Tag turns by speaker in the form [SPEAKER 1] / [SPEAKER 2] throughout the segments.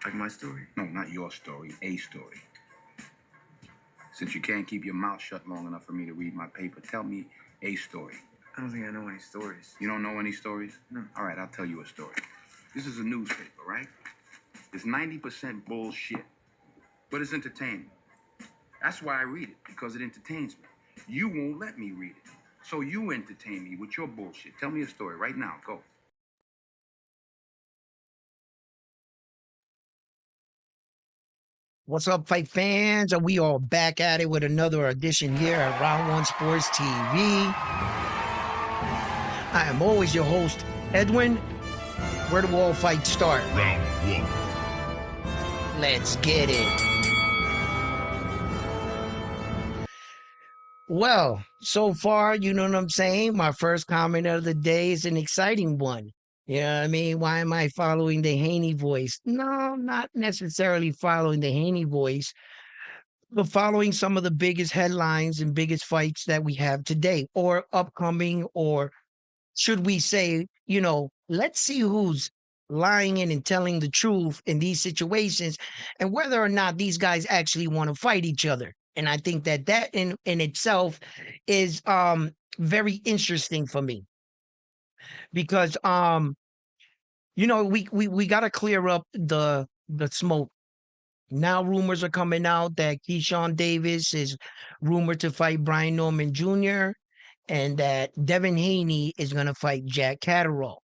[SPEAKER 1] Like my story?
[SPEAKER 2] No, not your story, a story. Since you can't keep your mouth shut long enough for me to read my paper, tell me a story.
[SPEAKER 1] I don't think I know any stories.
[SPEAKER 2] You don't know any stories?
[SPEAKER 1] No.
[SPEAKER 2] All right, I'll tell you a story. This is a newspaper, right? It's 90% bullshit, but it's entertaining. That's why I read it, because it entertains me. You won't let me read it. So you entertain me with your bullshit. Tell me a story right now. Go.
[SPEAKER 3] What's up, fight fans? We are back at it with another edition here at Round One Sports TV. I am always your host, Edwin. Where do all fights start?
[SPEAKER 4] Round one.
[SPEAKER 3] Let's get it. Well, so far, you know what I'm saying? My first comment of the day is an exciting one. You know what I mean? Why am I following the Haney voice? No, not necessarily following the Haney voice, but following some of the biggest headlines and biggest fights that we have today or upcoming, or should we say, let's see who's lying in and telling the truth in these situations and whether or not these guys actually want to fight each other. And I think that in itself is very interesting for me because we got to clear up the smoke. Now rumors are coming out that Keyshawn Davis is rumored to fight Brian Norman Jr. and that Devin Haney is going to fight Jack Catterall.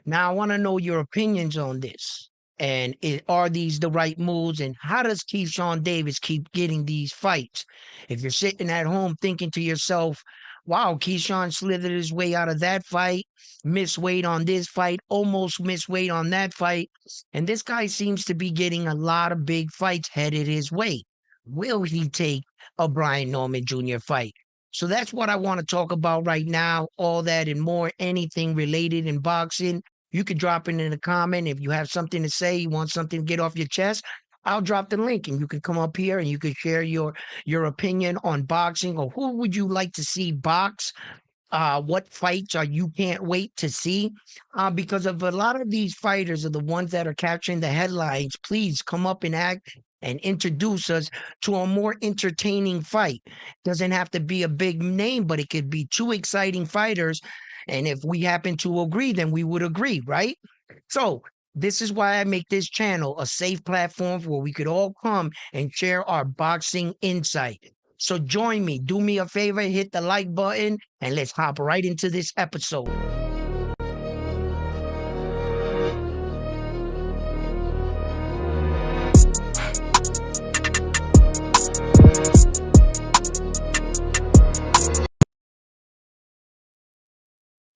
[SPEAKER 3] Now, I want to know your opinions on this. And are these the right moves? And how does Keyshawn Davis keep getting these fights? If you're sitting at home thinking to yourself, wow, Keyshawn slithered his way out of that fight, missed weight on this fight, almost missed weight on that fight. And this guy seems to be getting a lot of big fights headed his way. Will he take a Brian Norman Jr. fight? So that's what I want to talk about right now. All that and more, anything related in boxing. You could drop it in a comment. If you have something to say, you want something to get off your chest, I'll drop the link and you can come up here and you can share your opinion on boxing, or who would you like to see box? What fights are you can't wait to see? Because of a lot of these fighters are the ones that are capturing the headlines. Please come up and act and introduce us to a more entertaining fight. Doesn't have to be a big name, but it could be two exciting fighters. And if we happen to agree, then we would agree, right? So this is why I make this channel a safe platform where we could all come and share our boxing insight. So join me, do me a favor, hit the like button, and let's hop right into this episode.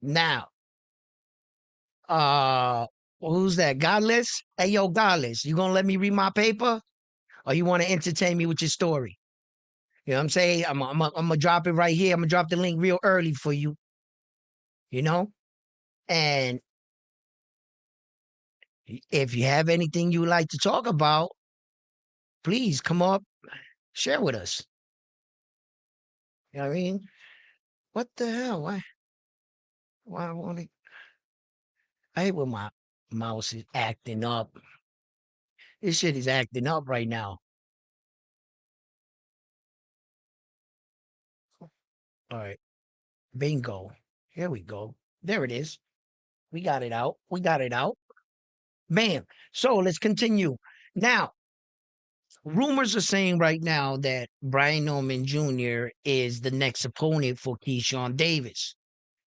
[SPEAKER 3] Now, who's that? Godless? Hey, yo, Godless, you gonna let me read my paper? Or you want to entertain me with your story? You know what I'm saying? I'm gonna drop it right here. I'm gonna drop the link real early for you, you know? And if you have anything you would like to talk about, please come up, share with us. You know what I mean? What the hell? Why won't it? I hate when my mouse is acting up. This shit is acting up right now. All right. Bingo. Here we go. There it is. We got it out. We got it out. Bam. So let's continue. Now, rumors are saying right now that Brian Norman Jr. is the next opponent for Keyshawn Davis.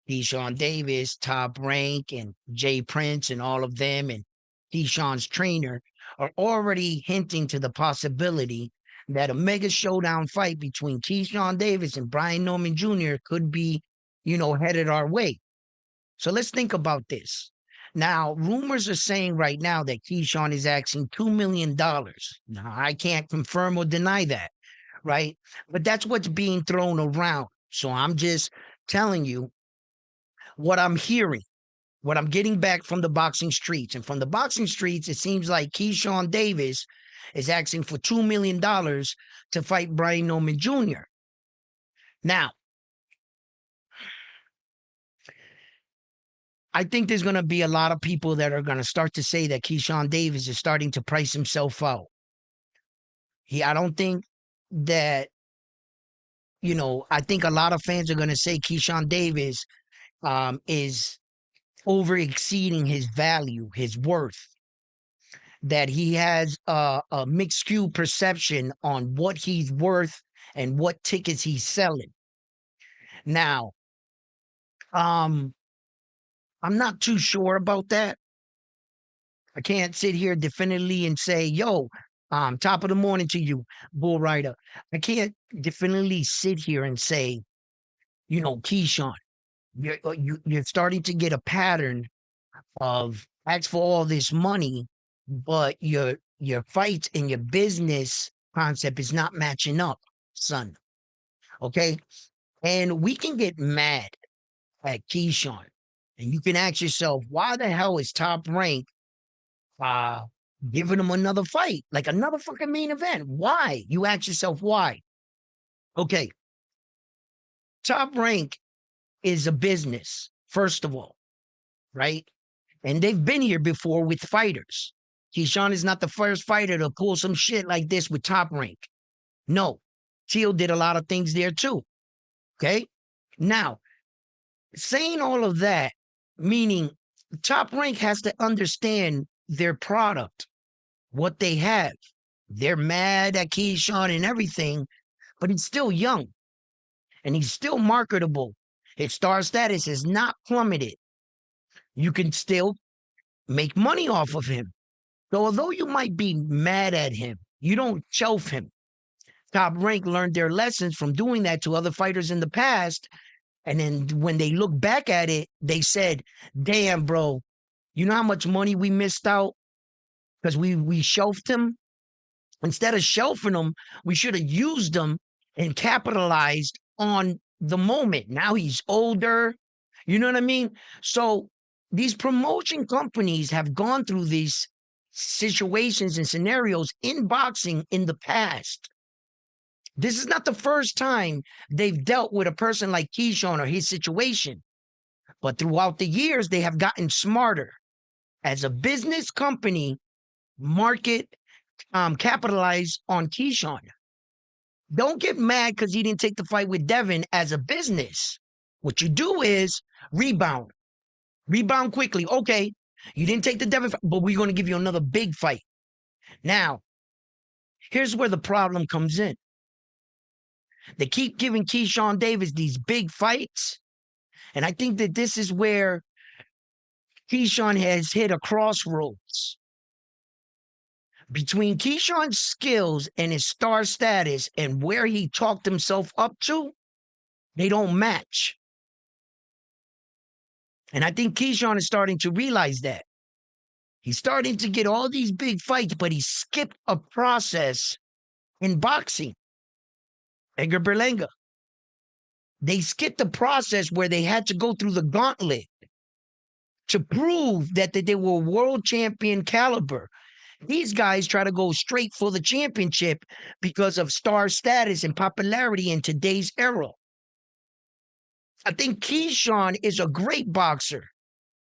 [SPEAKER 3] Keyshawn Davis, Top Rank, and Jay Prince, and all of them, and Keyshawn's trainer are already hinting to the possibility that a mega showdown fight between Keyshawn Davis and Brian Norman Jr. could be, headed our way. So let's think about this. Now, rumors are saying right now that Keyshawn is asking $2 million. Now, I can't confirm or deny that, right? But that's what's being thrown around. So I'm just telling you what I'm hearing, what I'm getting back from the boxing streets. And from the boxing streets, it seems like Keyshawn Davis is asking for $2 million to fight Brian Norman Jr. Now, I think there's going to be a lot of people that are going to start to say that Keyshawn Davis is starting to price himself out. I don't think that, I think a lot of fans are going to say Keyshawn Davis is over exceeding his value, his worth, that he has a mixed skewed perception on what he's worth and what tickets he's selling. Now, I'm not too sure about that. I can't sit here definitively and say, yo, top of the morning to you, Bull Rider. I can't definitively sit here and say, Keyshawn, you're starting to get a pattern of ask for all this money, but your fights and your business concept is not matching up, son. Okay? And we can get mad at Keyshawn. And you can ask yourself, why the hell is Top Rank uh giving him another fight? Like another fucking main event. Why? You ask yourself why. Okay. Top Rank is a business, first of all, right? And they've been here before with fighters. Keyshawn is not the first fighter to pull some shit like this with Top Rank. No. Teal did a lot of things there too. Okay? Now, saying all of that, meaning Top Rank has to understand their product, what they have. They're mad at Keyshawn and everything, but he's still young and he's still marketable. His star status has not plummeted. You can still make money off of him. So although you might be mad at him, you don't shelf him. Top Rank learned their lessons from doing that to other fighters in the past. And then when they look back at it, they said, damn, bro, you know how much money we missed out because we shelved him? Instead of shelving him, we should have used him and capitalized on the moment. Now he's older. You know what I mean? So these promotion companies have gone through these situations and scenarios in boxing in the past. This is not the first time they've dealt with a person like Keyshawn or his situation. But throughout the years, they have gotten smarter. As a business company, capitalize on Keyshawn. Don't get mad because he didn't take the fight with Devin as a business. What you do is rebound. Rebound quickly. Okay, you didn't take the Devin fight, but we're going to give you another big fight. Now, here's where the problem comes in. They keep giving Keyshawn Davis these big fights. And I think that this is where Keyshawn has hit a crossroads. Between Keyshawn's skills and his star status and where he talked himself up to, they don't match. And I think Keyshawn is starting to realize that. He's starting to get all these big fights, but he skipped a process in boxing. Edgar Berlanga. They skipped the process where they had to go through the gauntlet to prove that they were world champion caliber. These guys try to go straight for the championship because of star status and popularity in today's era. I think Keyshawn is a great boxer.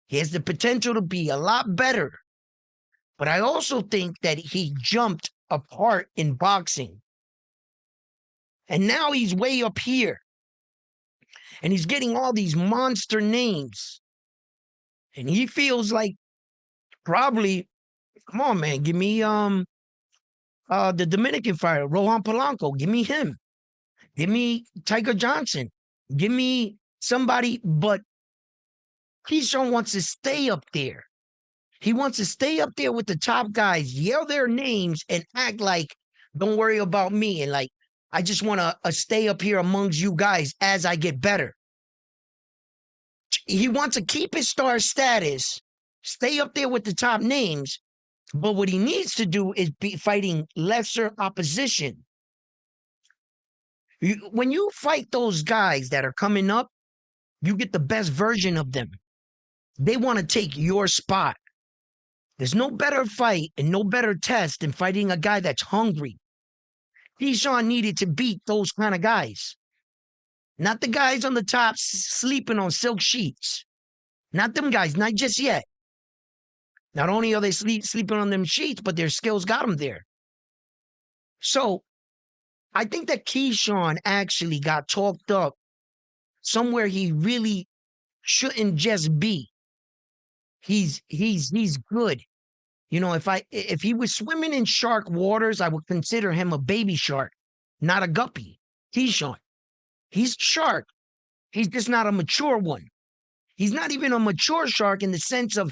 [SPEAKER 3] He has the potential to be a lot better. But I also think that he jumped apart in boxing. And now he's way up here. And he's getting all these monster names. And he feels like probably, come on, man, give me the Dominican fighter, Rohan Polanco. Give me him. Give me Tiger Johnson. Give me somebody, but Keyshawn wants to stay up there. He wants to stay up there with the top guys, yell their names, and act like, don't worry about me. And like, I just want to stay up here amongst you guys as I get better. He wants to keep his star status, stay up there with the top names, but what he needs to do is be fighting lesser opposition. When you fight those guys that are coming up, you get the best version of them. They want to take your spot. There's no better fight and no better test than fighting a guy that's hungry. Keyshawn needed to beat those kind of guys. Not the guys on the top sleeping on silk sheets. Not them guys, not just yet. Not only are they sleeping on them sheets, but their skills got them there. So I think that Keyshawn actually got talked up somewhere he really shouldn't just be. He's good. You know, if he was swimming in shark waters, I would consider him a baby shark, not a guppy. Keyshawn. He's a shark. He's just not a mature one. He's not even a mature shark in the sense of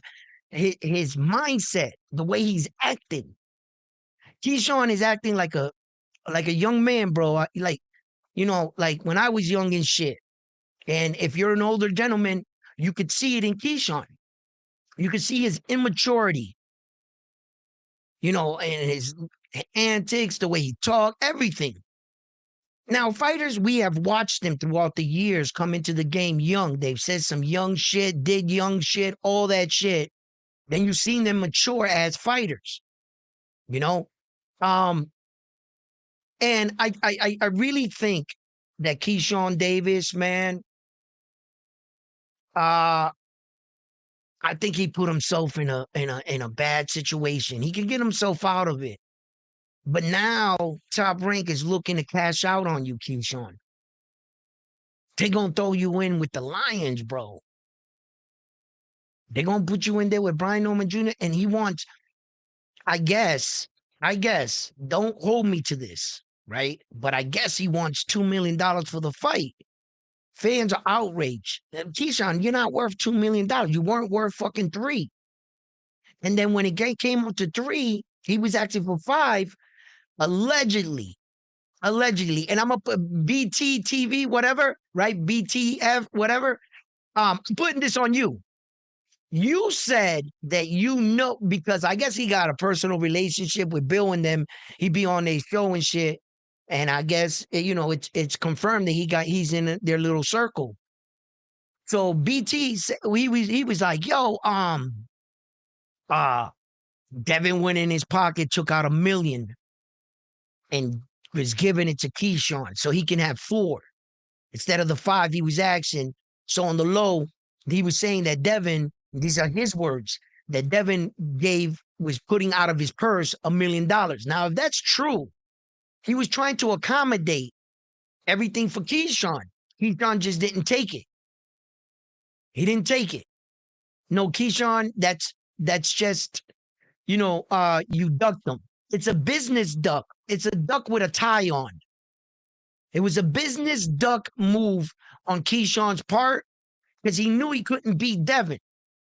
[SPEAKER 3] his mindset, the way he's acting. Keyshawn is acting like a young man, bro. Like, you know, like when I was young and shit. And if you're an older gentleman, you could see it in Keyshawn. You could see his immaturity, you know, and his antics, the way he talked, everything. Now, fighters, we have watched them throughout the years come into the game young. They've said some young shit, did young shit, all that shit. Then you've seen them mature as fighters, you know? And I really think that Keyshawn Davis, man, I think he put himself in a bad situation. He can get himself out of it. But now Top Rank is looking to cash out on you, Keyshawn. They gonna throw you in with the Lions, bro. They gonna put you in there with Brian Norman Jr. and he wants, I guess, don't hold me to this, right? But I guess he wants $2 million for the fight. Fans are outraged. Keyshawn, you're not worth $2 million. You weren't worth fucking 3. And then when it came up to 3, he was asking for 5, allegedly. And I'm up BT TV, whatever, right? BTF, whatever. I'm putting this on you. You said that because I guess he got a personal relationship with Bill and them. He be on their show and shit. And I guess, you know, it's confirmed that he's in their little circle. So BT, he was like, yo, Devin went in his pocket, took out $1 million and was giving it to Keyshawn so he can have 4 instead of the 5 he was asking. So on the low, he was saying that Devin, these are his words, that Devin was putting out of his purse $1 million. Now, if that's true, he was trying to accommodate everything for Keyshawn. Keyshawn just didn't take it. He didn't take it. No, Keyshawn, that's just, you know, you ducked him. It's a business duck. It's a duck with a tie on. It was a business duck move on Keyshawn's part because he knew he couldn't beat Devin.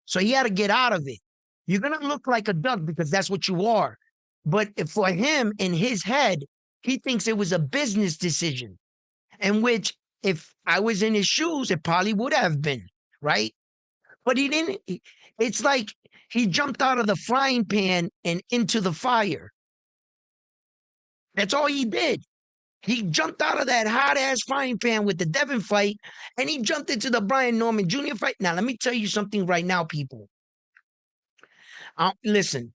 [SPEAKER 3] So he had to get out of it. You're going to look like a duck because that's what you are. But for him, in his head, he thinks it was a business decision, in which if I was in his shoes, it probably would have been, right? But he didn't. It's like he jumped out of the frying pan and into the fire. That's all he did. He jumped out of that hot-ass frying pan with the Devin fight, and he jumped into the Brian Norman Jr. fight. Now, let me tell you something right now, people. Listen,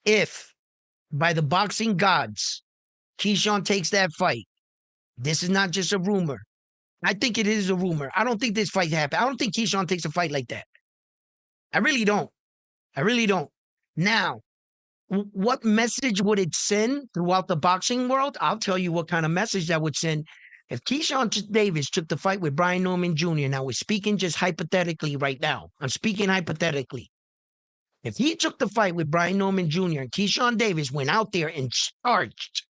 [SPEAKER 3] if by the boxing gods, Keyshawn takes that fight, this is not just a rumor. I think it is a rumor. I don't think this fight happened. I don't think Keyshawn takes a fight like that. I really don't. Now, what message would it send throughout the boxing world? I'll tell you what kind of message that would send. If Keyshawn Davis took the fight with Brian Norman Jr., now we're speaking just hypothetically right now. I'm speaking hypothetically. If he took the fight with Brian Norman Jr. and Keyshawn Davis went out there and starched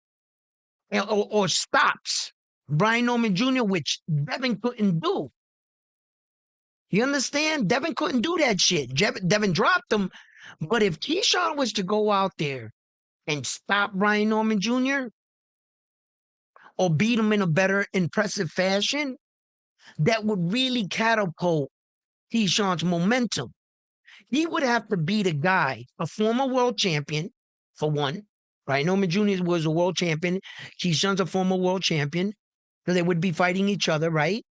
[SPEAKER 3] or stops Brian Norman Jr., which Devin couldn't do. You understand? Devin couldn't do that shit. Devin dropped him. But if Keyshawn was to go out there and stop Brian Norman Jr. or beat him in a better, impressive fashion, that would really catapult Keyshawn's momentum. He would have to beat a guy, a former world champion, for one. Brian Norman Jr. was a world champion. Keyshawn's a former world champion. So they would be fighting each other, right?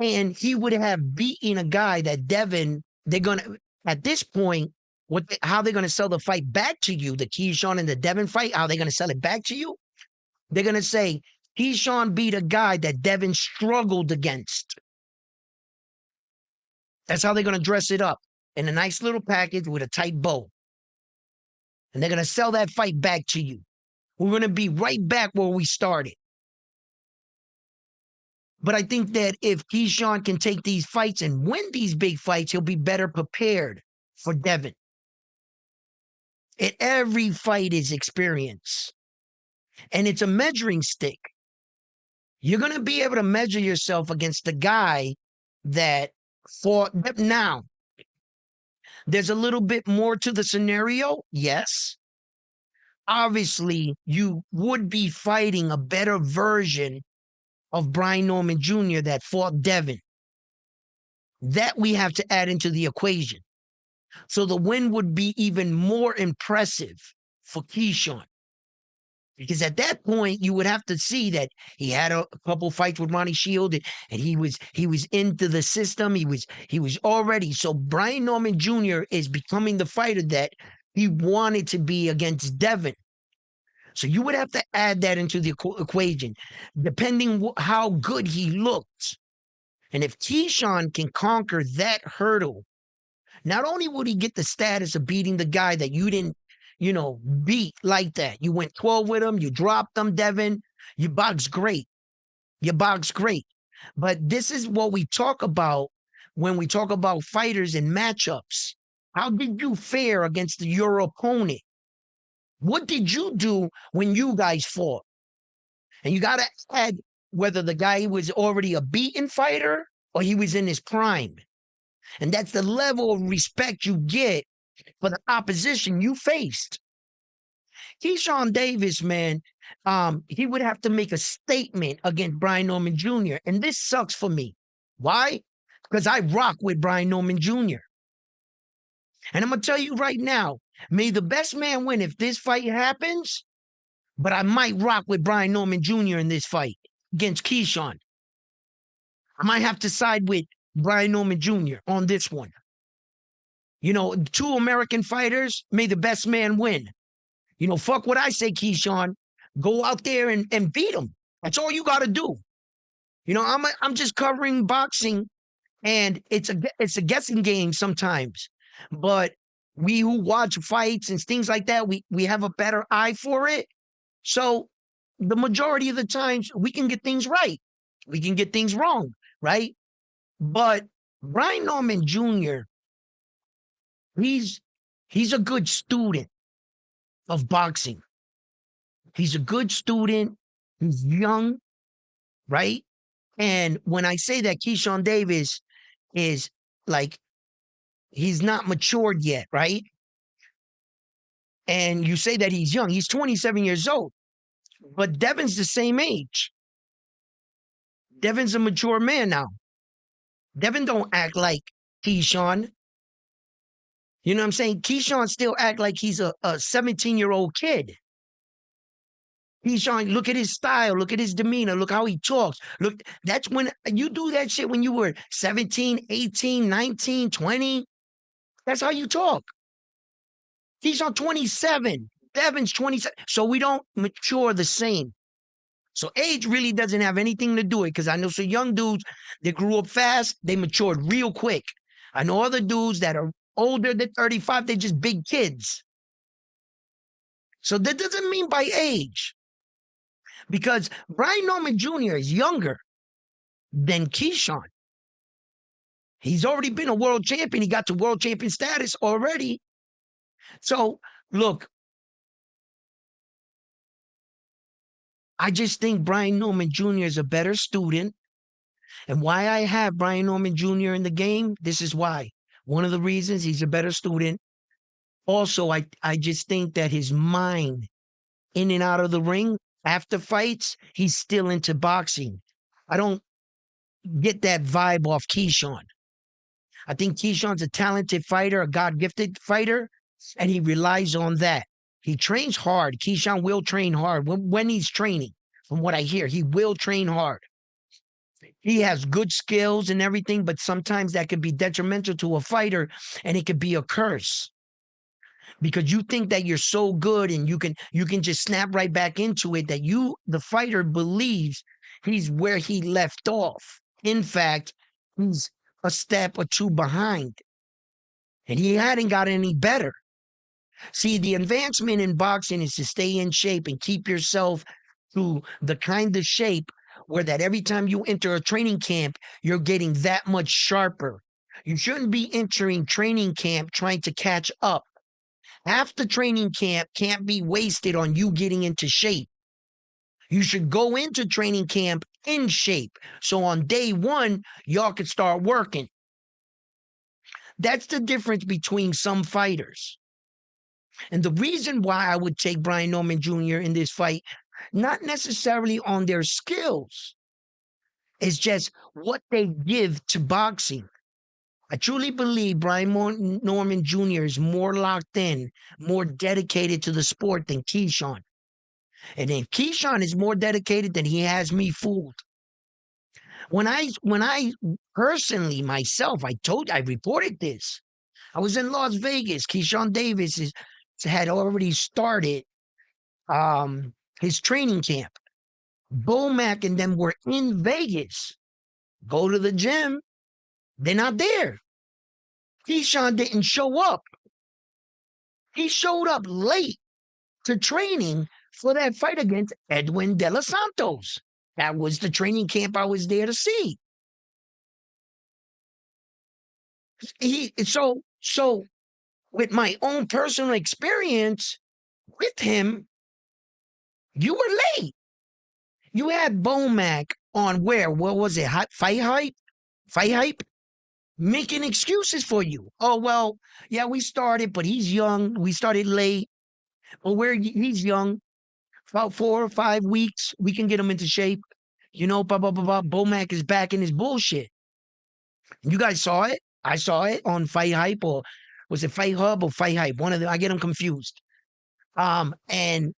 [SPEAKER 3] And he would have beaten a guy that Devin, they're going to, at this point, how they're going to sell the fight back to you, the Keyshawn and the Devin fight, how they're going to sell it back to you? They're going to say, Keyshawn beat a guy that Devin struggled against. That's how they're going to dress it up in a nice little package with a tight bow. And they're going to sell that fight back to you. We're going to be right back where we started. But I think that if Keyshawn can take these fights and win these big fights, he'll be better prepared for Devin. Every fight is experience. And it's a measuring stick. You're going to be able to measure yourself against the guy that fought. Now, there's a little bit more to the scenario. Yes. Obviously, you would be fighting a better version of Brian Norman Jr. that fought Devin. That we have to add into the equation. So the win would be even more impressive for Keyshawn. Because at that point, you would have to see that he had a couple fights with Ronnie Shield, and he was into the system. He was already. So Brian Norman Jr. is becoming the fighter that he wanted to be against Devin. So you would have to add that into the equation, depending how good he looked. And if Keyshawn can conquer that hurdle, not only would he get the status of beating the guy that you didn't, beat like that. You went 12 with him. You dropped him, Devin. You boxed great. But this is what we talk about when we talk about fighters and matchups. How did you fare against your opponent? What did you do when you guys fought? And you got to add whether the guy was already a beaten fighter or he was in his prime. And that's the level of respect you get for the opposition you faced. Keyshawn Davis, man, he would have to make a statement against Brian Norman Jr. And this sucks for me. Why? Because I rock with Brian Norman Jr. And I'm going to tell you right now, may the best man win if this fight happens, but I might rock with Brian Norman Jr. in this fight against Keyshawn. I might have to side with Brian Norman Jr. on this one. Two American fighters, may the best man win. Fuck what I say, Keyshawn. Go out there and beat him. That's all you got to do. I'm just covering boxing, and it's a guessing game sometimes. But we who watch fights and things like that, we have a better eye for it. So the majority of the times we can get things right. We can get things wrong, right? But Brian Norman Jr., he's a good student of boxing. He's a good student. He's young, right? And when I say that Keyshawn Davis is like, he's not matured yet, right? And you say that he's young. He's 27 years old. But Devin's the same age. Devin's a mature man now. Devin don't act like Keyshawn. You know what I'm saying? Keyshawn still act like he's a 17-year-old kid. Keyshawn, look at his style. Look at his demeanor. Look how he talks. Look, that's when you do that shit when you were 17, 18, 19, 20. That's how you talk. Keyshawn 27. Devin's 27. So we don't mature the same. So age really doesn't have anything to do with it, because I know some young dudes that grew up fast, they matured real quick. I know other dudes that are older than 35, they're just big kids. So that doesn't mean by age. Because Brian Norman Jr. is younger than Keyshawn. He's already been a world champion. He got to world champion status already. So, look, I just think Brian Norman Jr. is a better student. And why I have Brian Norman Jr. in the game, this is why. One of the reasons he's a better student. Also, I just think that his mind in and out of the ring after fights, he's still into boxing. I don't get that vibe off Keyshawn. I think Keyshawn's a talented fighter, a God-gifted fighter, and he relies on that. He trains hard. Keyshawn will train hard when he's training. From what I hear, he will train hard. He has good skills and everything, but sometimes that could be detrimental to a fighter, and it could be a curse. Because you think that you're so good and you can just snap right back into it, that the fighter believes he's where he left off. In fact, he's a step or two behind. And he hadn't got any better. See, the advancement in boxing is to stay in shape and keep yourself to the kind of shape where that every time you enter a training camp, you're getting that much sharper. You shouldn't be entering training camp trying to catch up. Half the training camp can't be wasted on you getting into shape. You should go into training camp in shape. So on day one, y'all could start working. That's the difference between some fighters. And the reason why I would take Brian Norman Jr. in this fight, not necessarily on their skills, is just what they give to boxing. I truly believe Brian Norman Jr. is more locked in, more dedicated to the sport than Keyshawn. And then Keyshawn is more dedicated than he has me fooled. When I personally myself, I reported this. I was in Las Vegas. Keyshawn Davis had already started his training camp. Bomac and them were in Vegas. Go to the gym. They're not there. Keyshawn didn't show up. He showed up late to training for that fight against Edwin De Los Santos. That was the training camp I was there to see. So with my own personal experience with him, you were late. You had Bomac on where? What was it? Fight hype? Fight hype? Making excuses for you. Oh, well, yeah, we started, but he's young. We started late. Well, he's young. About 4 or 5 weeks, we can get him into shape. You know, blah, blah, blah, blah. Bomac is back in his bullshit. You guys saw it. I saw it on Fight Hype, or was it Fight Hub or Fight Hype? One of them. I get them confused. And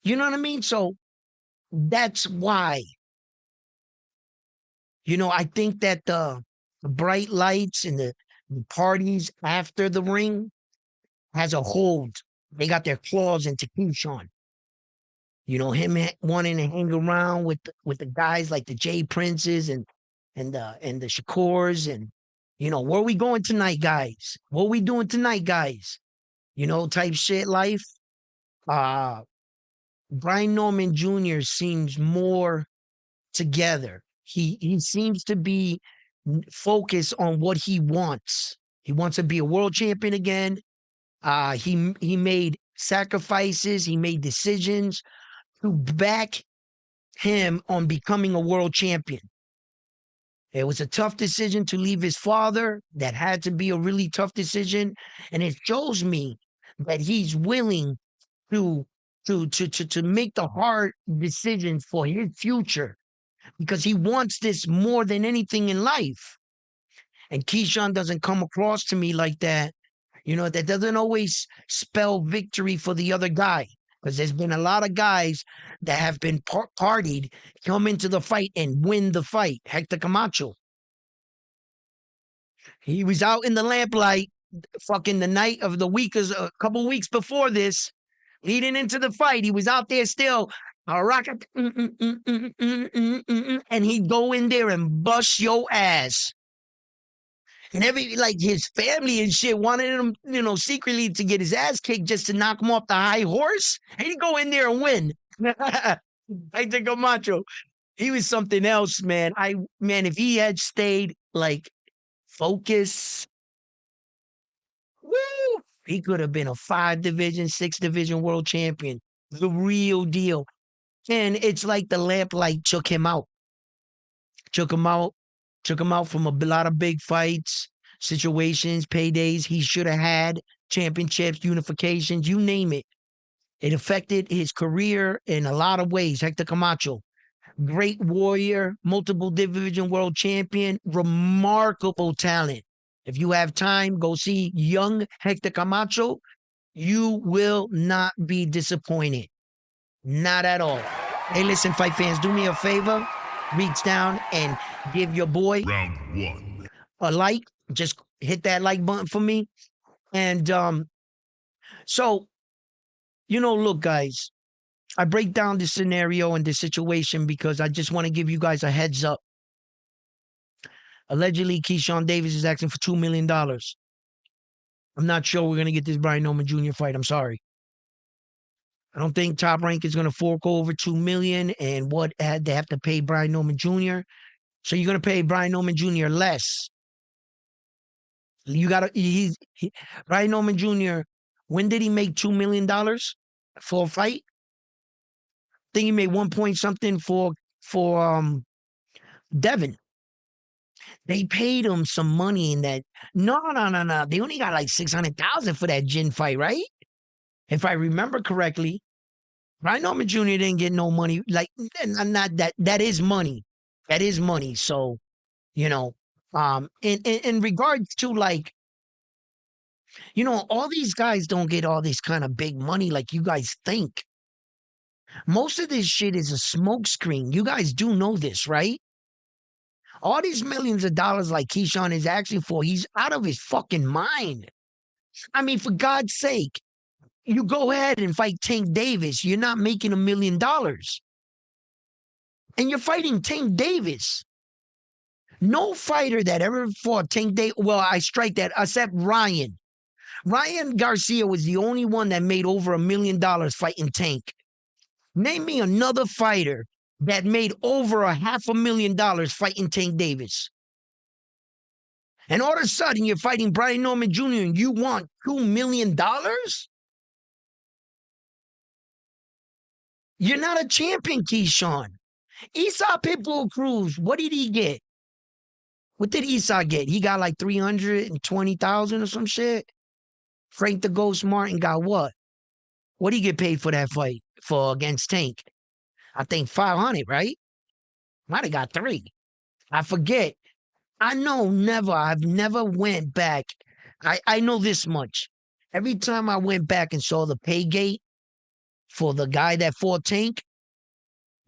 [SPEAKER 3] you know what I mean? So that's why, I think that the bright lights and the parties after the ring has a hold. They got their claws into Keyshawn. Him wanting to hang around with the guys like the Jay Princes and the Shakurs and where we going tonight, guys? What we doing tonight, guys? Type shit life. Brian Norman Jr. seems more together. He seems to be focused on what he wants. He wants to be a world champion again. He made sacrifices. He made decisions to back him on becoming a world champion. It was a tough decision to leave his father. That had to be a really tough decision. And it shows me that he's willing to make the hard decisions for his future because he wants this more than anything in life. And Keyshawn doesn't come across to me like that. That doesn't always spell victory for the other guy. Because there's been a lot of guys that have been partied, come into the fight and win the fight. Hector Camacho. He was out in the lamplight fucking the night of the week, a couple weeks before this, leading into the fight. He was out there still, rocket, and he'd go in there and bust your ass. And his family and shit wanted him, secretly to get his ass kicked just to knock him off the high horse. And he'd go in there and win. Hector Camacho. He was something else, man. If he had stayed focused, woo, he could have been a 5-division, 6-division world champion. The real deal. And it's like the lamplight took him out. Took him out from a lot of big fights, situations, paydays. He should have had championships, unifications, you name it. It affected his career in a lot of ways. Hector Camacho, great warrior, multiple division world champion, remarkable talent. If you have time, go see young Hector Camacho. You will not be disappointed. Not at all. Hey, listen, fight fans, do me a favor. Reach down and give your boy
[SPEAKER 4] Round 1.
[SPEAKER 3] a like. Just hit that like button for me. And so, look, guys, I break down this scenario and this situation because I just want to give you guys a heads up. Allegedly, Keyshawn Davis is asking for $2 million. I'm not sure we're going to get this Brian Norman Jr. fight. I'm sorry. I don't think Top Rank is going to fork over $2 million and what they have to pay Brian Norman Jr. So you're going to pay Brian Norman Jr. less. You got to, Brian Norman Jr., when did he make $2 million for a fight? I think he made 1 point something for Devin. They paid him some money in that. No. They only got like 600,000 for that Jin fight, right? If I remember correctly. Brian Norman Jr. didn't get no money. Like, not that. That is money. That is money. So, you know, in regards to like, all these guys don't get all this kind of big money like you guys think. Most of this shit is a smokescreen. You guys do know this, right? All these millions of dollars like Keyshawn is asking for, he's out of his fucking mind. I mean, for God's sake, you go ahead and fight Tank Davis. You're not making $1 million. And you're fighting Tank Davis. No fighter that ever fought Tank Davis, well, I strike that, except Ryan. Ryan Garcia was the only one that made over $1 million fighting Tank. Name me another fighter that made over $500,000 fighting Tank Davis. And all of a sudden, you're fighting Brian Norman Jr. and you want $2 million? You're not a champion, Keyshawn. Esau Pitbull Cruz, what did he get? What did Esau get? He got like 320,000 or some shit. Frank the Ghost Martin got what? What did he get paid for that fight for against Tank? I think 500, right? Might have got 3. I forget. I've never went back. I know this much. Every time I went back and saw the pay gate for the guy that fought Tank,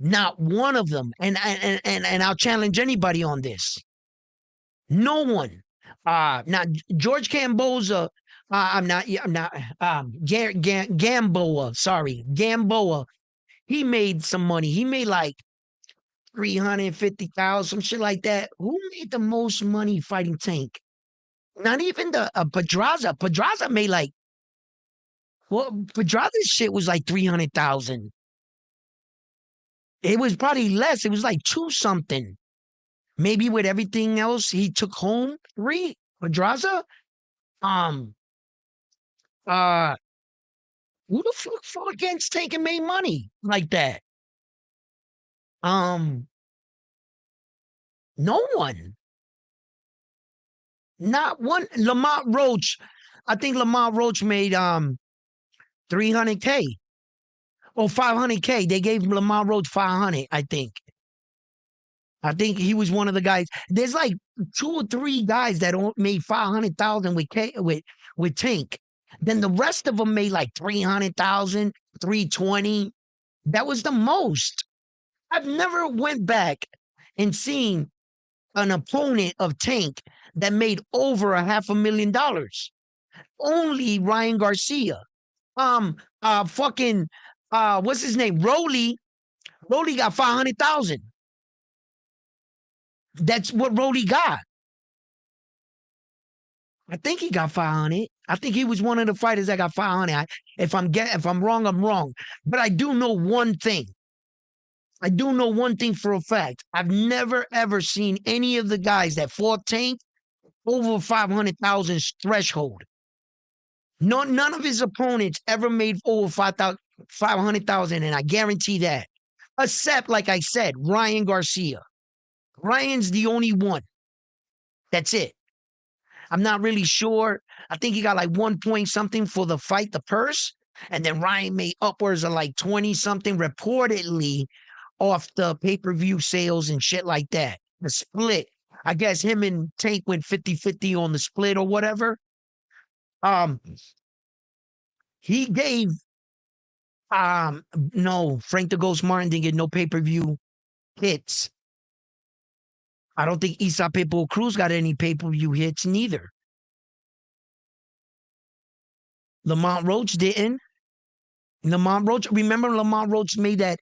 [SPEAKER 3] not one of them, and I'll challenge anybody on this. No one. Now George Gamboa. Gamboa. Sorry, Gamboa. He made some money. He made like 350,000, some shit like that. Who made the most money fighting Tank? Not even the Pedraza. Pedraza made like, well, Pedraza's shit was like 300,000. It was probably less. It was like 2 something. Maybe with everything else, he took home 3. Pedraza. Who the fuck fought against Tank and made money like that? No one. Not one. Lamont Roach. I think Lamont Roach made 300K or 500K. They gave Lamont Roach 500, I think. I think he was one of the guys. There's like 2 or 3 guys that made 500,000 with Tank. Then the rest of them made like 300,000, 320. That was the most. I've never went back and seen an opponent of Tank that made over $500,000. Only Ryan Garcia. What's his name? Rolly got 500,000. That's what Rolly got. I think he got 500. I think he was one of the fighters that got 500. If I'm wrong, I'm wrong. But I do know one thing. I do know one thing for a fact. I've never ever seen any of the guys that fought Tank over 500,000 threshold. None of his opponents ever made over 500,000, and I guarantee that. Except, like I said, Ryan Garcia. Ryan's the only one. That's it. I'm not really sure. I think he got like 1 point something for the fight, the purse. And then Ryan made upwards of like 20 something reportedly off the pay-per-view sales and shit like that. The split. I guess him and Tank went 50-50 on the split or whatever. He gave no, Frank the Ghost Martin didn't get no pay-per-view hits. I don't think Esau Pitbull Cruz got any pay-per-view hits neither. Lamont Roach didn't. Lamont Roach, remember Lamont Roach made that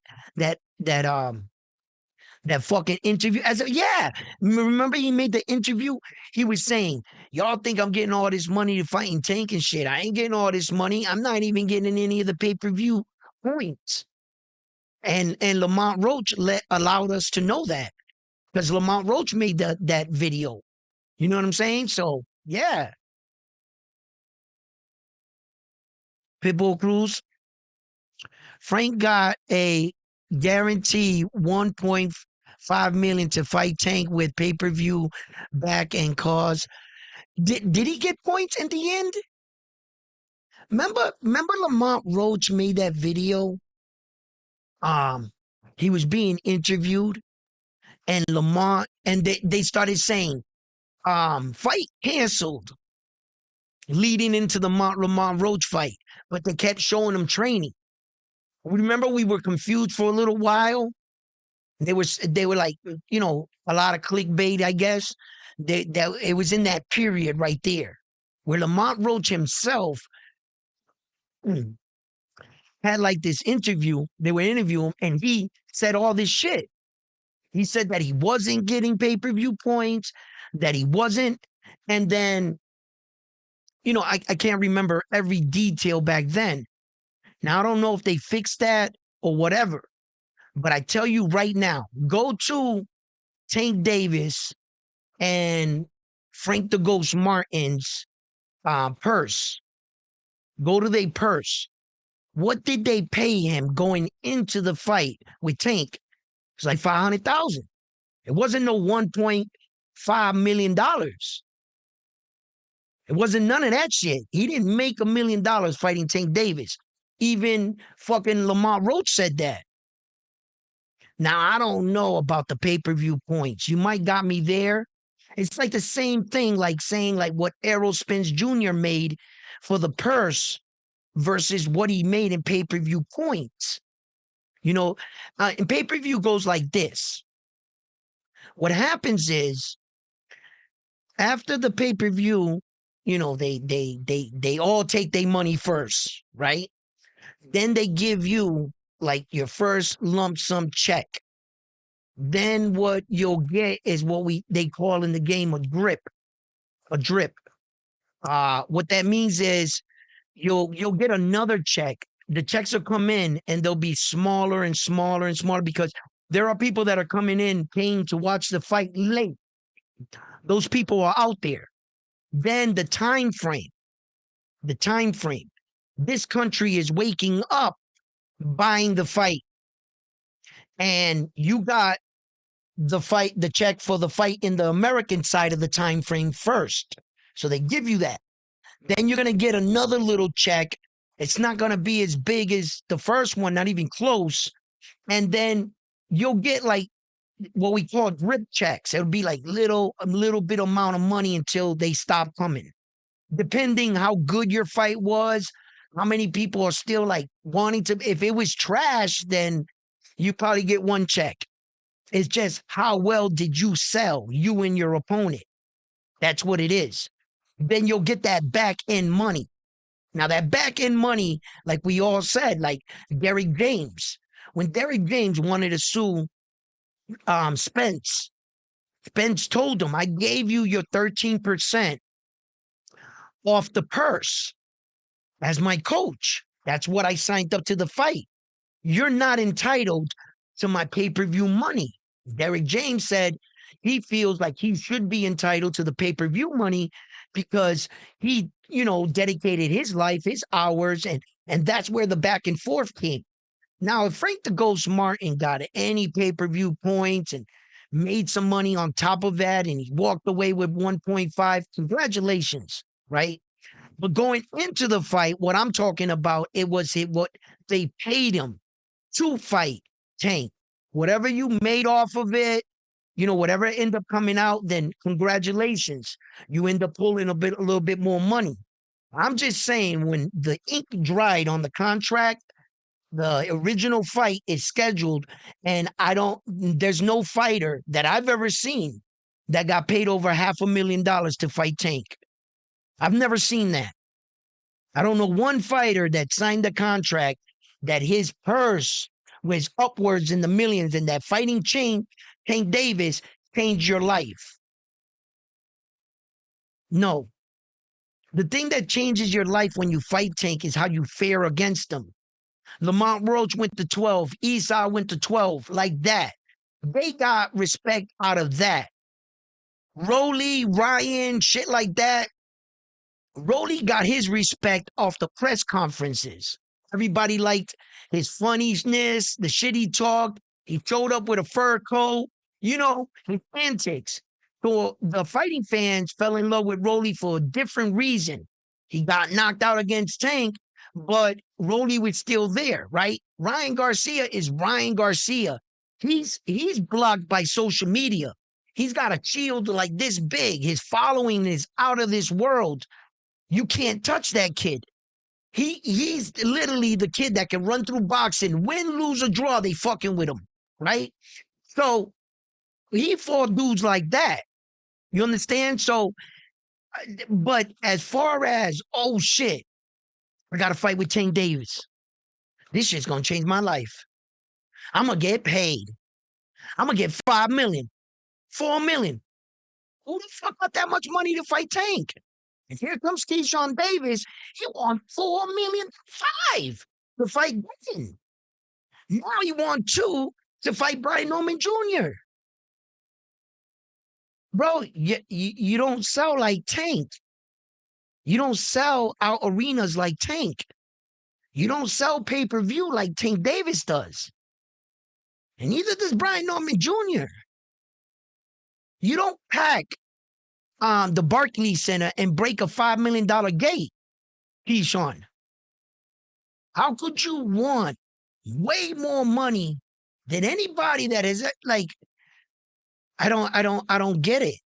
[SPEAKER 3] That fucking interview. Yeah. Remember he made the interview? He was saying, y'all think I'm getting all this money to fight in Tank and shit. I ain't getting all this money. I'm not even getting any of the pay-per-view points. And Lamont Roach allowed us to know that. Because Lamont Roach made that video. You know what I'm saying? So yeah. Pitbull Cruz. Frank got a guarantee 1.5 million to fight Tank with pay-per-view back and cause. Did he get points in the end? Remember Lamont Roach made that video? He was being interviewed and Lamont and they started saying, fight canceled leading into the Lamont Roach fight, but they kept showing him training. Remember we were confused for a little while? They were like, you know, a lot of clickbait, I guess. It was in that period right there where Lamont Roach himself had like this interview. They were interviewing him, and he said all this shit. He said that he wasn't getting pay-per-view points, that he wasn't, and then, you know, I can't remember every detail back then. Now I don't know if they fixed that or whatever, but I tell you right now, go to Tank Davis and Frank the Ghost Martin's purse. Go to their purse. What did they pay him going into the fight with Tank? It's like 500,000. It wasn't no $1.5 million. It wasn't none of that shit. He didn't make $1 million fighting Tank Davis. Even fucking Lamont Roach said that. Now, I don't know about the pay-per-view points. You might got me there. It's like the same thing, like saying like what Errol Spence Jr. made for the purse versus what he made in pay-per-view points. You know, and pay-per-view goes like this. What happens is after the pay-per-view, you know, they all take their money first, right? Then they give you like your first lump sum check. Then what you'll get is what they call in the game a drip. A drip. What that means is you'll get another check. The checks will come in and they'll be smaller and smaller and smaller because there are people that are coming in paying to watch the fight late. Those people are out there. Then the time frame. This country is waking up buying the fight. And you got the check for the fight in the American side of the time frame first. So they give you that. Then you're going to get another little check. It's not going to be as big as the first one, not even close. And then you'll get like what we call drip checks. It'll be like a little bit amount of money until they stop coming. Depending how good your fight was, how many people are still like wanting to. If it was trash, then you probably get one check. It's just how well did you sell, you and your opponent. That's what it is. Then you'll get that back end money. Now that back end money, like we all said, like Derrick James, when Derrick James wanted to sue Spence told him, I gave you your 13% off the purse as my coach. That's what I signed up to the fight. You're not entitled to my pay-per-view money. Derrick James said he feels like he should be entitled to the pay-per-view money because he, you know, dedicated his life, his hours, and that's where the back and forth came. Now, if Frank the Ghost Martin got any pay-per-view points and made some money on top of that and he walked away with 1.5, congratulations, right? But going into the fight, what I'm talking about, what they paid him to fight Tank. Whatever you made off of it, you know, whatever ended up coming out, then congratulations. You end up pulling a little bit more money. I'm just saying when the ink dried on the contract, the original fight is scheduled, and there's no fighter that I've ever seen that got paid over $500,000 to fight Tank. I've never seen that. I don't know one fighter that signed a contract that his purse was upwards in the millions and that fighting Tank Davis changed your life. No. The thing that changes your life when you fight Tank is how you fare against them. Lamont Roach went to 12. Esau went to 12. Like that. They got respect out of that. Rolly, Ryan, shit like that. Rolly got his respect off the press conferences. Everybody liked his funniness, the shit he talked. He showed up with a fur coat, his antics. So the fighting fans fell in love with Rolly for a different reason. He got knocked out against Tank, but Rolly was still there, right? Ryan Garcia is Ryan Garcia. He's blocked by social media. He's got a shield like this big. His following is out of this world. You can't touch that kid. He's literally the kid that can run through boxing, win, lose, or draw. They fucking with him, right? So he fought dudes like that. You understand? So, but as far as oh shit, I got to fight with Tank Davis. This shit's gonna change my life. I'm gonna get paid. I'm gonna get 5 million, 4 million. Who the fuck got that much money to fight Tank? And here comes Keyshawn Davis. He won 4,000,005 to fight Devin. Now he won 2 to fight Brian Norman Jr. Bro, you don't sell like Tank. You don't sell out arenas like Tank. You don't sell pay-per-view like Tank Davis does. And neither does Brian Norman Jr. You don't pack the Barclays Center and break a $5 million gate, Keyshawn. How could you want way more money than anybody that is like? I don't get it.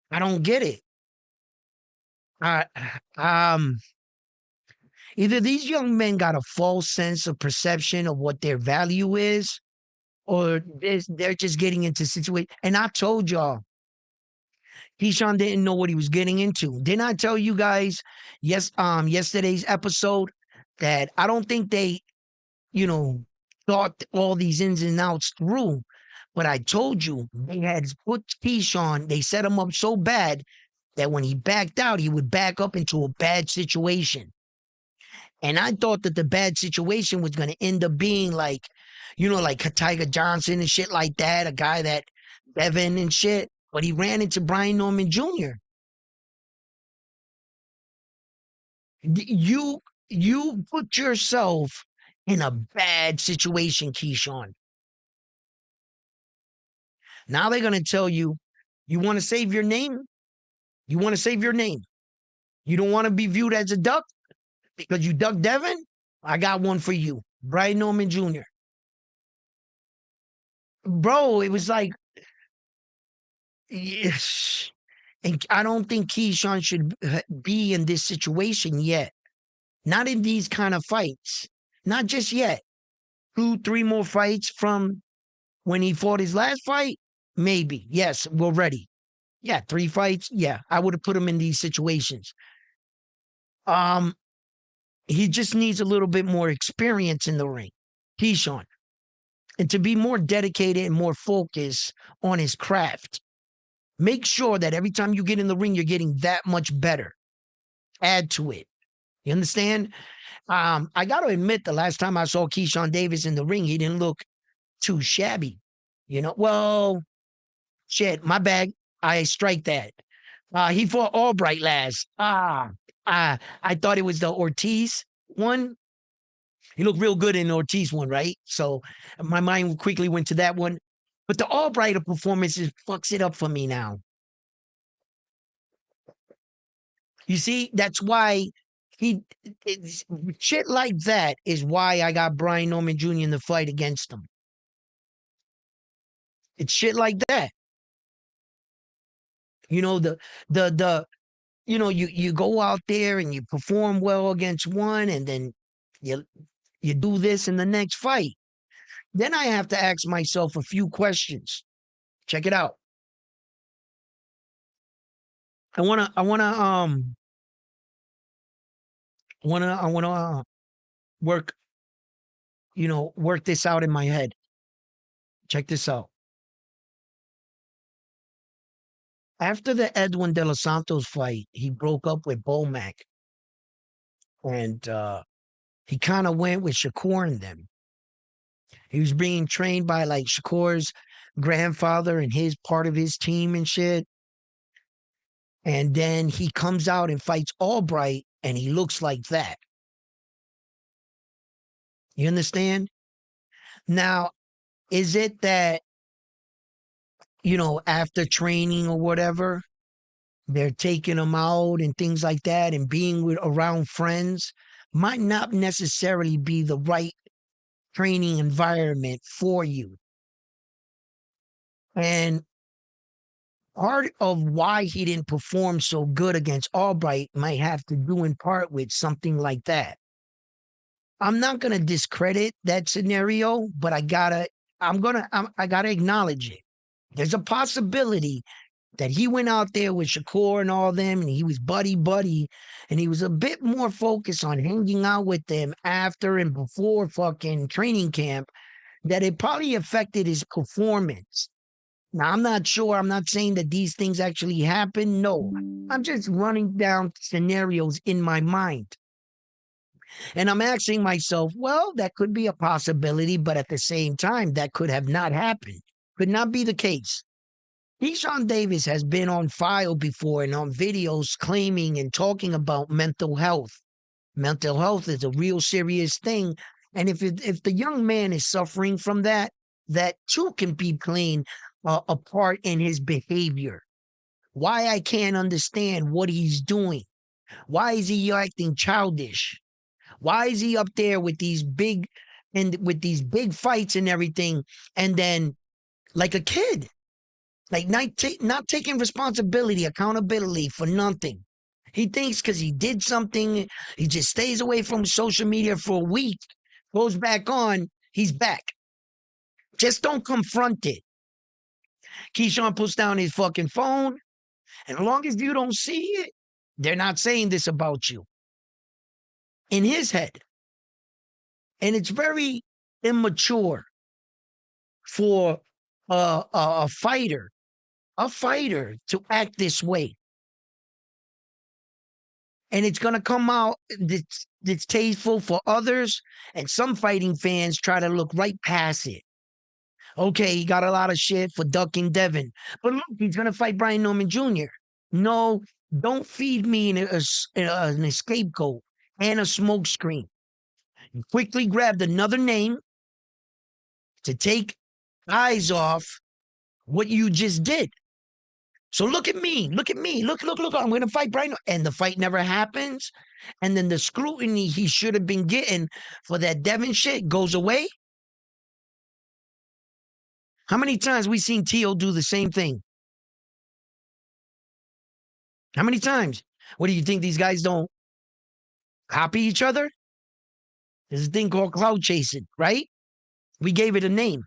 [SPEAKER 3] I don't get it. Uh, um, Either these young men got a false sense of perception of what their value is, or they're just getting into situation. And I told y'all, Keyshawn didn't know what he was getting into. Didn't I tell you guys yesterday's episode that I don't think they, thought all these ins and outs through. But I told you they had put Keyshawn, they set him up so bad that when he backed out, he would back up into a bad situation. And I thought that the bad situation was going to end up being like, like Tiger Johnson and shit like that, a guy that Devin and shit. But he ran into Brian Norman Jr. You put yourself in a bad situation, Keyshawn. Now they're going to tell you, you want to save your name? You want to save your name? You don't want to be viewed as a duck because you ducked Devin? I got one for you. Brian Norman Jr. Bro, it was like, yes. And I don't think Keyshawn should be in this situation yet. Not in these kind of fights. Not just yet. 2, 3 more fights from when he fought his last fight? Maybe. Yes, we're ready. Yeah, 3 fights. Yeah, I would have put him in these situations. He just needs a little bit more experience in the ring. Keyshawn. And to be more dedicated and more focused on his craft. Make sure that every time you get in the ring, you're getting that much better. Add to it. You understand? I got to admit, the last time I saw Keyshawn Davis in the ring, he didn't look too shabby. Well, shit, my bad. I strike that. He fought Albright last. I thought it was the Ortiz one. He looked real good in the Ortiz one, right? So my mind quickly went to that one. But the Albright performance fucks it up for me now. You see, that's why shit like that is why I got Brian Norman Jr. in the fight against him. It's shit like that. You go out there and you perform well against one, and then you do this in the next fight. Then I have to ask myself a few questions. Check it out. I wanna work, work this out in my head. Check this out. after the Edwin De Los Santos fight, he broke up with Bomac, and he kind of went with Shakur and them. He was being trained by like Shakur's grandfather and his part of his team and shit. And then he comes out and fights Albright, and he looks like that. You understand? Now, is it that, after training or whatever, they're taking him out and things like that, and being around friends might not necessarily be the right training environment for you? And part of why he didn't perform so good against Albright might have to do in part with something like that. I'm not gonna discredit that scenario, but I gotta acknowledge it. There's a possibility that he went out there with Shakur and all them, and he was buddy, and he was a bit more focused on hanging out with them after and before fucking training camp, that it probably affected his performance. Now, I'm not sure. I'm not saying that these things actually happen. No, I'm just running down scenarios in my mind. And I'm asking myself, well, that could be a possibility, but at the same time, that could have not happened. Could not be the case. Keyshawn Davis has been on file before and on videos claiming and talking about mental health. Mental health is a real serious thing. And if the young man is suffering from that, that too can be playing a part in his behavior. Why I can't understand what he's doing. Why is he acting childish? Why is he up there with these big fights and everything, and then like a kid, like not taking responsibility, accountability for nothing? He thinks because he did something, he just stays away from social media for a week, goes back on, he's back. Just don't confront it. Keyshawn puts down his fucking phone, and as long as you don't see it, they're not saying this about you. In his head. And it's very immature for a fighter to act this way. And it's going to come out that's tasteful for others, and some fighting fans try to look right past it. Okay, he got a lot of shit for ducking Devin, but look, he's going to fight Brian Norman Jr. No, don't feed me an scapegoat and a smoke screen. You quickly grabbed another name to take eyes off what you just did. So look at me. Look. I'm going to fight Brian. And the fight never happens. And then the scrutiny he should have been getting for that Devin shit goes away. How many times we seen T.O. do the same thing? How many times? What do you think, these guys don't copy each other? There's a thing called cloud chasing, right? We gave it a name.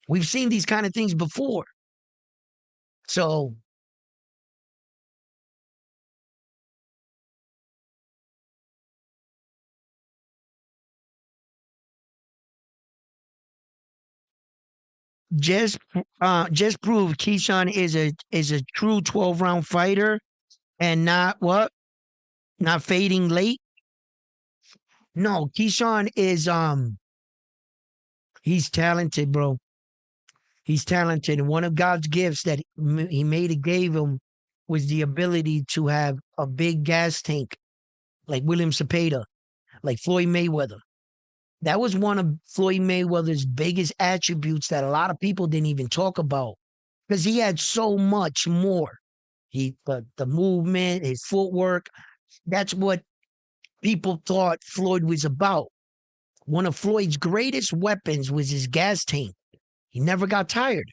[SPEAKER 3] We've seen these kind of things before. So just proved Keyshawn is a true 12-round fighter and not what? Not fading late. No, Keyshawn is he's talented, bro. He's talented, and one of God's gifts that he gave him was the ability to have a big gas tank, like William Cepeda, like Floyd Mayweather. That was one of Floyd Mayweather's biggest attributes that a lot of people didn't even talk about, because he had so much more. The movement, his footwork, that's what people thought Floyd was about. One of Floyd's greatest weapons was his gas tank. He never got tired.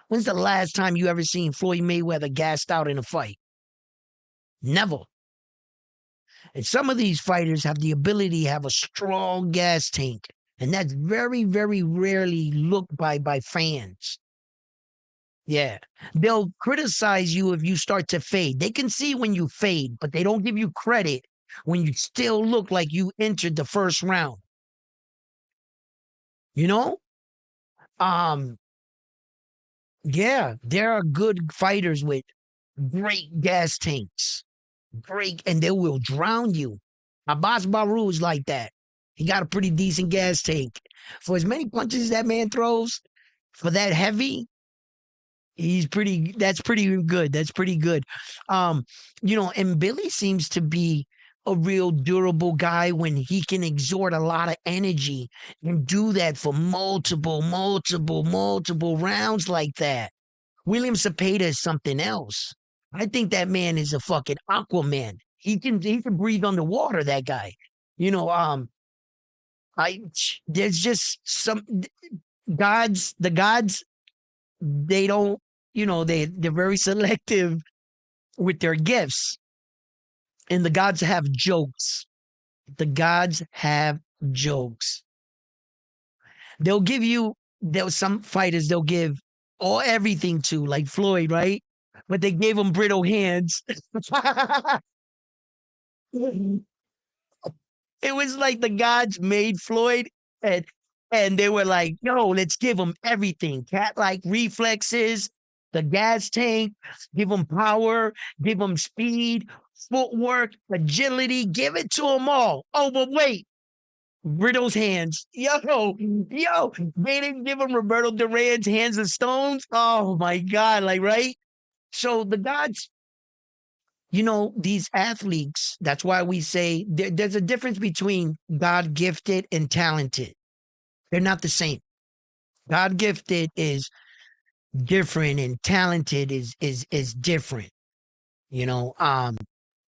[SPEAKER 3] When's the last time you ever seen Floyd Mayweather gassed out in a fight? Never. And some of these fighters have the ability to have a strong gas tank, and that's very, very rarely looked by fans. Yeah. They'll criticize you if you start to fade. They can see when you fade, but they don't give you credit when you still look like you entered the first round. You know? Yeah, there are good fighters with great gas tanks. Great, and they will drown you. Abbas Baru is like that. He got a pretty decent gas tank. For as many punches that man throws, for that heavy, that's pretty good. That's pretty good. Um, and Billy seems to be a real durable guy when he can exert a lot of energy and do that for multiple rounds like that. William Cepeda is something else. I think that man is a fucking Aquaman. He can breathe underwater, that guy. You know, I there's just some the gods, they don't, they're very selective with their gifts. And the gods have jokes. The gods have jokes. There's some fighters they'll give all everything to, like Floyd, right? But they gave him brittle hands. It was like the gods made Floyd, and they were like, "Yo, let's give him everything: cat-like reflexes, the gas tank, give him power, give him speed, footwork, agility, give it to them all." Oh, but wait, Riddle's hands, yo, they didn't give him Roberto Duran's hands of stones. Oh my God, like right. So the gods, these athletes, that's why we say there's a difference between God gifted and talented. They're not the same. God gifted is different and talented is different. You know, um,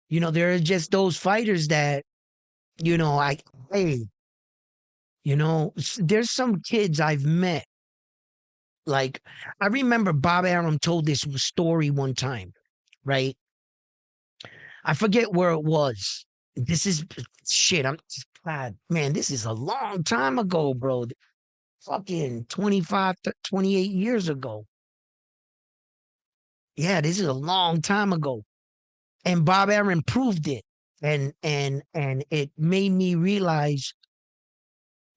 [SPEAKER 3] there are just those fighters that, I hey, there's some kids I've met. Like, I remember Bob Arum told this story one time, right? I forget where it was. This is shit. I'm God, man, this is a long time ago, bro. Fucking 25 to 28 years ago. Yeah, this is a long time ago. And Bob Aaron proved it. And it made me realize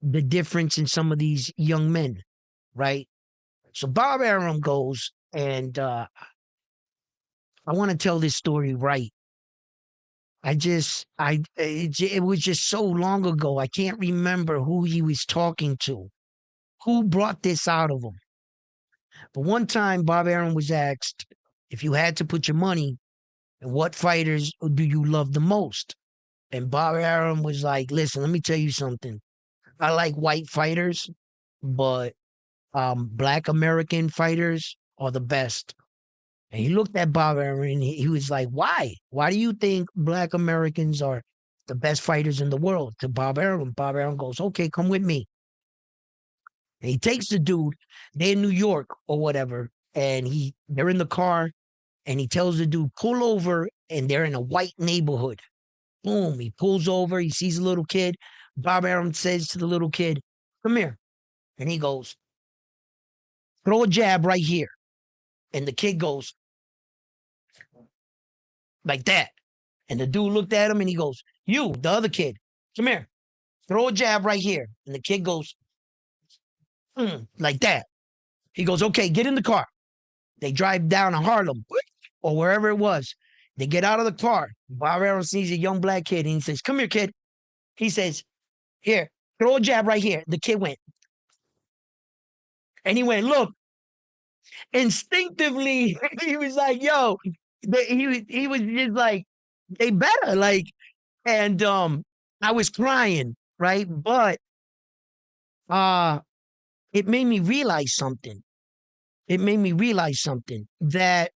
[SPEAKER 3] the difference in some of these young men, right? So Bob Aaron goes, and I want to tell this story right. It was just so long ago. I can't remember who he was talking to, who brought this out of him. But one time, Bob Aaron was asked if you had to put your money in what fighters do you love the most? And Bob Aaron was like, listen, let me tell you something. I like white fighters, but black American fighters are the best. And he looked at Bob Aaron and he was like, why? Why do you think black Americans are the best fighters in the world? To Bob Aaron. Bob Aaron goes, okay, come with me. And he takes the dude, they're in New York or whatever, and they're in the car, and he tells the dude, pull over, and they're in a white neighborhood. Boom, he pulls over, he sees a little kid. Bob Arum says to the little kid, come here. And he goes, throw a jab right here. And the kid goes, like that. And the dude looked at him and he goes, you, the other kid, come here. Throw a jab right here. And the kid goes, like that. He goes, okay, get in the car. They drive down to Harlem or wherever it was. They get out of the car. Bob Arum sees a young black kid and he says, come here, kid. He says, here, throw a jab right here. The kid went. And he went, look, instinctively, he was like, yo, he was just like, they better. Like, and I was crying, right? But uh it made me realize something. It made me realize something that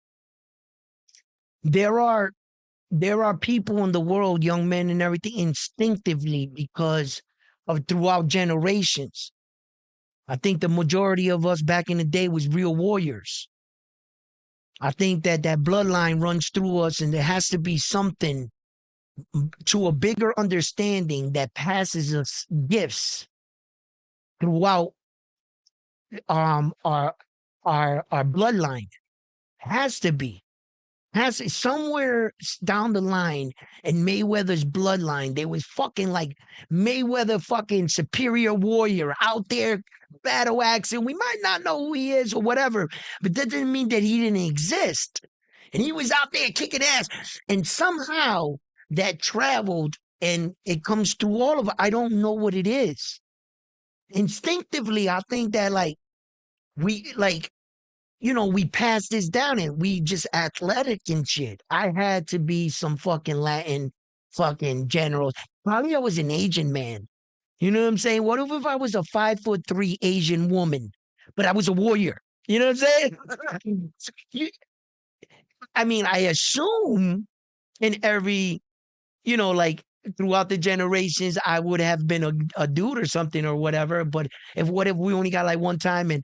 [SPEAKER 3] there are people in the world, young men and everything, instinctively because of throughout generations. I think the majority of us back in the day was real warriors. I think that bloodline runs through us, and there has to be something to a bigger understanding that passes us gifts throughout our bloodline. Has to be. has somewhere down the line in Mayweather's bloodline, there was fucking like Mayweather fucking superior warrior out there battle axing. We might not know who he is or whatever, but that doesn't mean that he didn't exist. And he was out there kicking ass. And somehow that traveled and it comes through all of it. I don't know what it is. Instinctively, I think that we passed this down and we just athletic and shit. I had to be some fucking Latin fucking general. Probably I was an Asian man. You know what I'm saying? What if I was a 5'3" Asian woman, but I was a warrior? You know what I'm saying? I mean, I assume in every, like throughout the generations, I would have been a dude or something or whatever. But what if we only got like one time and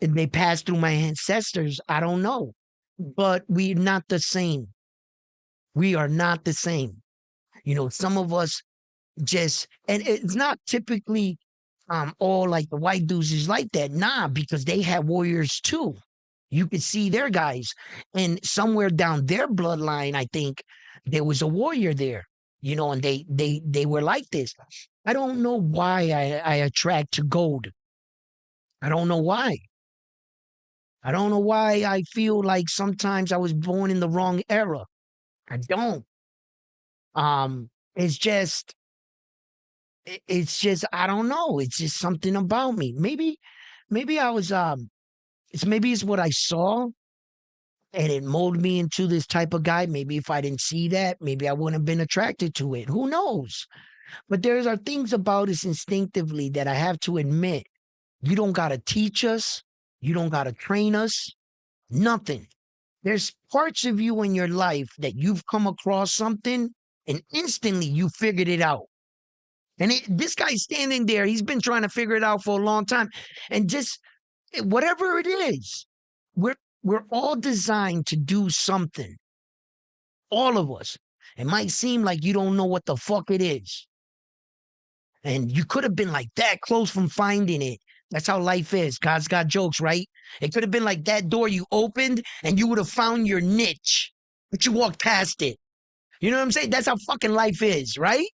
[SPEAKER 3] they passed through my ancestors? I don't know. But we're not the same. We are not the same. Some of us and it's not typically all like the white dudes is like that. Nah, because they had warriors too. You could see their guys. And somewhere down their bloodline, I think there was a warrior there, and they were like this. I don't know why I attract to gold. I don't know why. I don't know why I feel like sometimes I was born in the wrong era. I don't. It's just I don't know. It's just something about me. Maybe I was it's what I saw and it molded me into this type of guy. Maybe if I didn't see that, maybe I wouldn't have been attracted to it. Who knows? But there are things about us instinctively that I have to admit. You don't gotta teach us, you don't gotta train us, nothing. There's parts of you in your life that you've come across something and instantly you figured it out. And this guy's standing there. He's been trying to figure it out for a long time. And just whatever it is, we're all designed to do something. All of us. It might seem like you don't know what the fuck it is. And you could have been like that close from finding it. That's how life is. God's got jokes, right? It could have been like that door you opened and you would have found your niche, but you walked past it. You know what I'm saying? That's how fucking life is, right?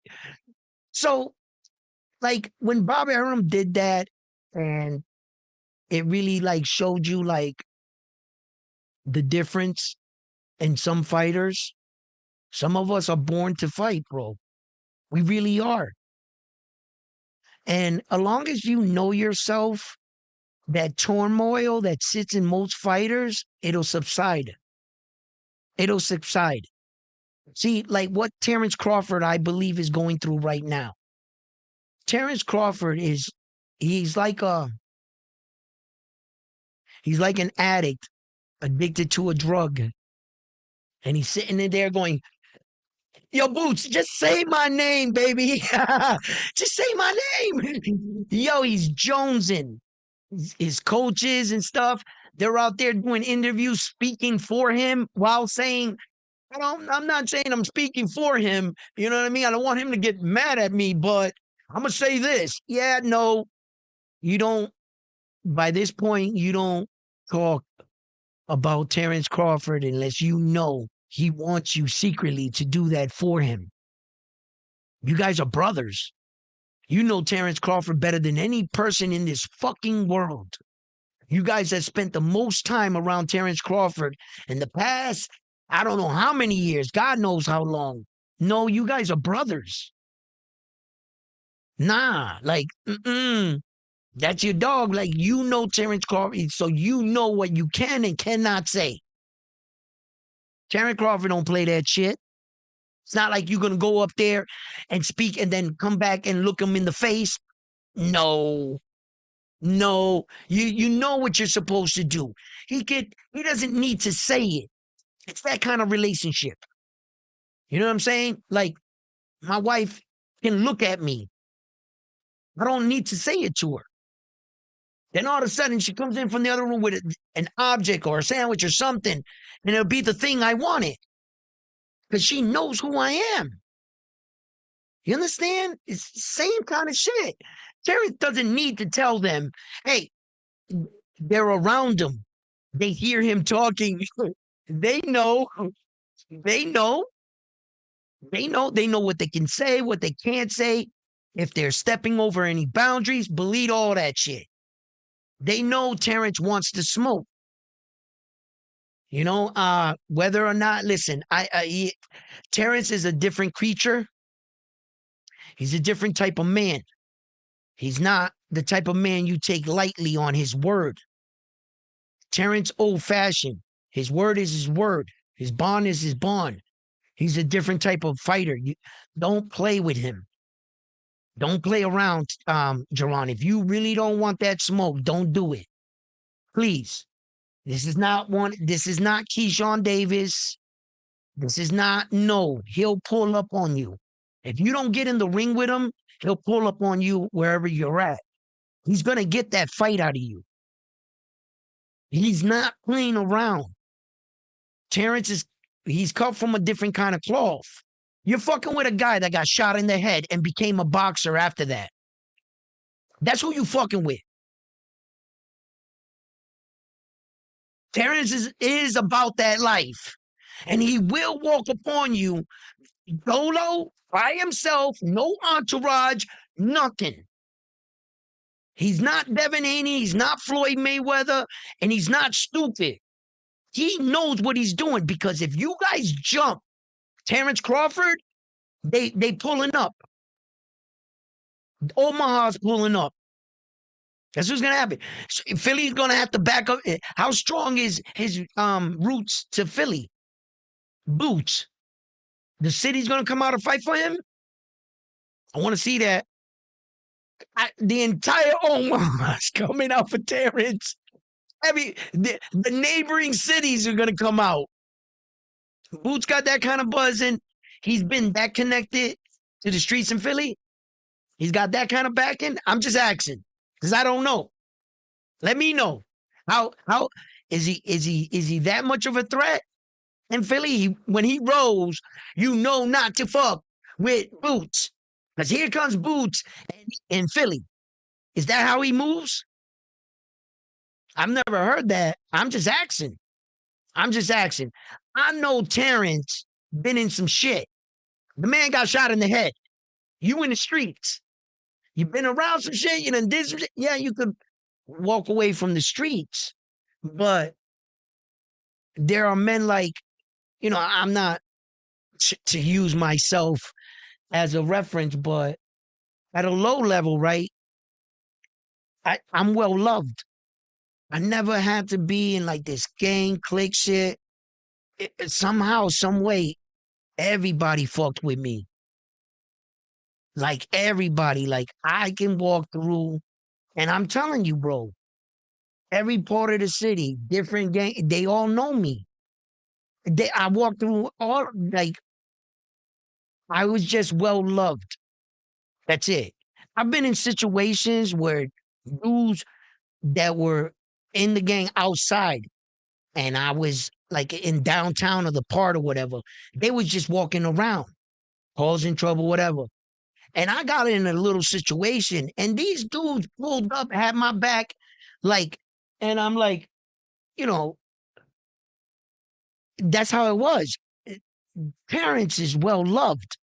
[SPEAKER 3] So, like when Bob Arum did that, and it really like showed you like the difference in some fighters. Some of us are born to fight, bro. We really are. And as long as you know yourself, that turmoil that sits in most fighters, it'll subside. It'll subside. See, like what Terrence Crawford, I believe, is going through right now. Terrence Crawford he's like an addict addicted to a drug. And he's sitting in there going, yo, Boots, just say my name, baby. Just say my name. Yo, he's jonesing. His coaches and stuff, they're out there doing interviews, speaking for him while saying, I'm not saying I'm speaking for him. You know what I mean? I don't want him to get mad at me, but I'm going to say this. Yeah, no, you don't. By this point, you don't talk about Terrence Crawford unless you know he wants you secretly to do that for him. You guys are brothers. You know Terrence Crawford better than any person in this fucking world. You guys have spent the most time around Terrence Crawford in the past, I don't know how many years. God knows how long. No, you guys are brothers. Nah, like, that's your dog. Like, you know Terrence Crawford, so you know what you can and cannot say. Terrence Crawford don't play that shit. It's not like you're going to go up there and speak and then come back and look him in the face. No. You know what you're supposed to do. He doesn't need to say it. It's that kind of relationship. You know what I'm saying? Like, my wife can look at me. I don't need to say it to her. Then all of a sudden she comes in from the other room with an object or a sandwich or something, and it'll be the thing I wanted. Because she knows who I am. You understand? It's the same kind of shit. Terrence doesn't need to tell them, hey, they're around him. They hear him talking. They know They know. They know. They know what they can say, what they can't say. If they're stepping over any boundaries, delete all that shit. They know Terrence wants to smoke. You know, whether or not, listen, Terrence is a different creature. He's a different type of man. He's not the type of man you take lightly on his word. Terrence old-fashioned. His word is his word. His bond is his bond. He's a different type of fighter. You don't play with him. Don't play around, Jerron. If you really don't want that smoke, don't do it. Please. This is not Keyshawn Davis. This is not, no. He'll pull up on you. If you don't get in the ring with him, he'll pull up on you wherever you're at. He's going to get that fight out of you. He's not playing around. Terrence he's cut from a different kind of cloth. You're fucking with a guy that got shot in the head and became a boxer after that. That's who you fucking with. Terrence is about that life. And he will walk upon you solo, by himself, no entourage, nothing. He's not Devin Haney, he's not Floyd Mayweather, and he's not stupid. He knows what he's doing, because if you guys jump Terrence Crawford, they pulling up. Omaha's pulling up. That's what's gonna happen. So Philly's gonna have to back up. How strong is his roots to Philly? Boots. The city's gonna come out and fight for him. I want to see that. The entire Omaha's coming out for Terrence. The neighboring cities are gonna come out. Boots got that kind of buzzing. He's been that connected to the streets in Philly. He's got that kind of backing. I'm just asking, because I don't know. Let me know. How is he that much of a threat in Philly? When he rolls, you know not to fuck with Boots. Because here comes Boots in Philly. Is that how he moves? I've never heard that. I'm just asking. I know Terrence been in some shit. The man got shot in the head. You in the streets. You've been around some shit. You done did some shit. Yeah, you could walk away from the streets. But there are men like, I'm not to use myself as a reference, but at a low level, right? I'm well loved. I never had to be in like this gang clique shit. Somehow, some way, everybody fucked with me. Like everybody, like I can walk through, and I'm telling you, bro, every part of the city, different gang, they all know me. I walked through all, like, I was just well loved. That's it. I've been in situations where dudes that were in the gang outside, and I was like in downtown or the part or whatever, they was just walking around, causing trouble, whatever. And I got in a little situation, and these dudes pulled up, had my back, like, and I'm like, that's how it was. Terrence is well loved.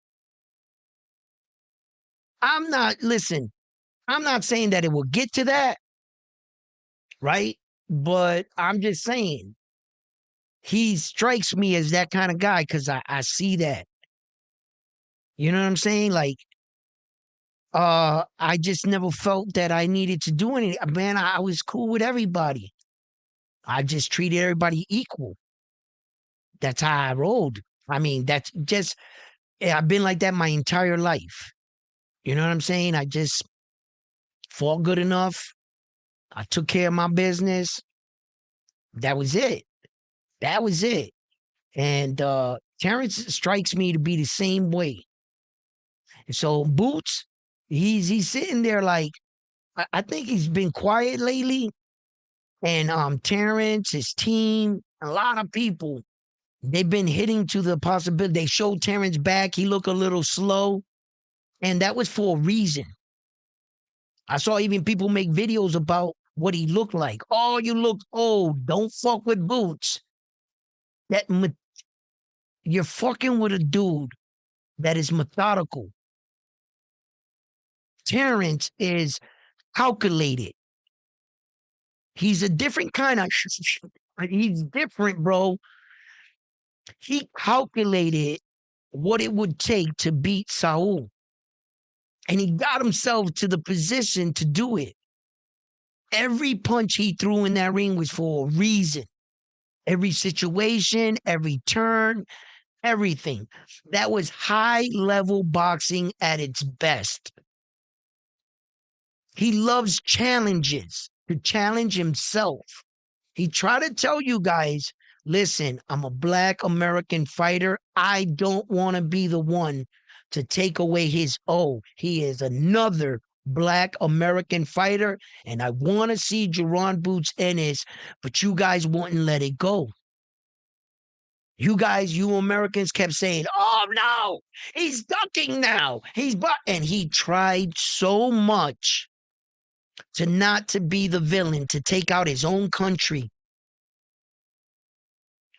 [SPEAKER 3] I'm not saying that it will get to that, right? But I'm just saying, he strikes me as that kind of guy because I see that. You know what I'm saying? Like, I just never felt that I needed to do anything. Man, I was cool with everybody. I just treated everybody equal. That's how I rolled. I mean, that's just, I've been like that my entire life. You know what I'm saying? I just fought good enough. I took care of my business. That was it. And Terrence strikes me to be the same way. And so Boots, he's sitting there like, I think he's been quiet lately. And Terrence, his team, a lot of people, they've been hitting to the possibility. They showed Terrence back. He looked a little slow. And that was for a reason. I saw even people make videos about what he looked like. Oh, you look old. Don't fuck with Boots. You're fucking with a dude that is methodical. Terrence is calculated. He's a different kind of. He's different, bro. He calculated what it would take to beat Saul. And he got himself to the position to do it. Every punch he threw in that ring was for a reason. Every situation, every turn, everything. That was high level boxing at its best. He loves challenges, to challenge himself. He tried to tell you guys, listen, I'm a Black American fighter. I don't want to be the one to take away his O. He is another Black American fighter, and I want to see Jaron Boots Ennis, but you guys wouldn't let it go. You guys, you Americans kept saying, oh no, he's ducking now. And he tried so much to not to be the villain, to take out his own country.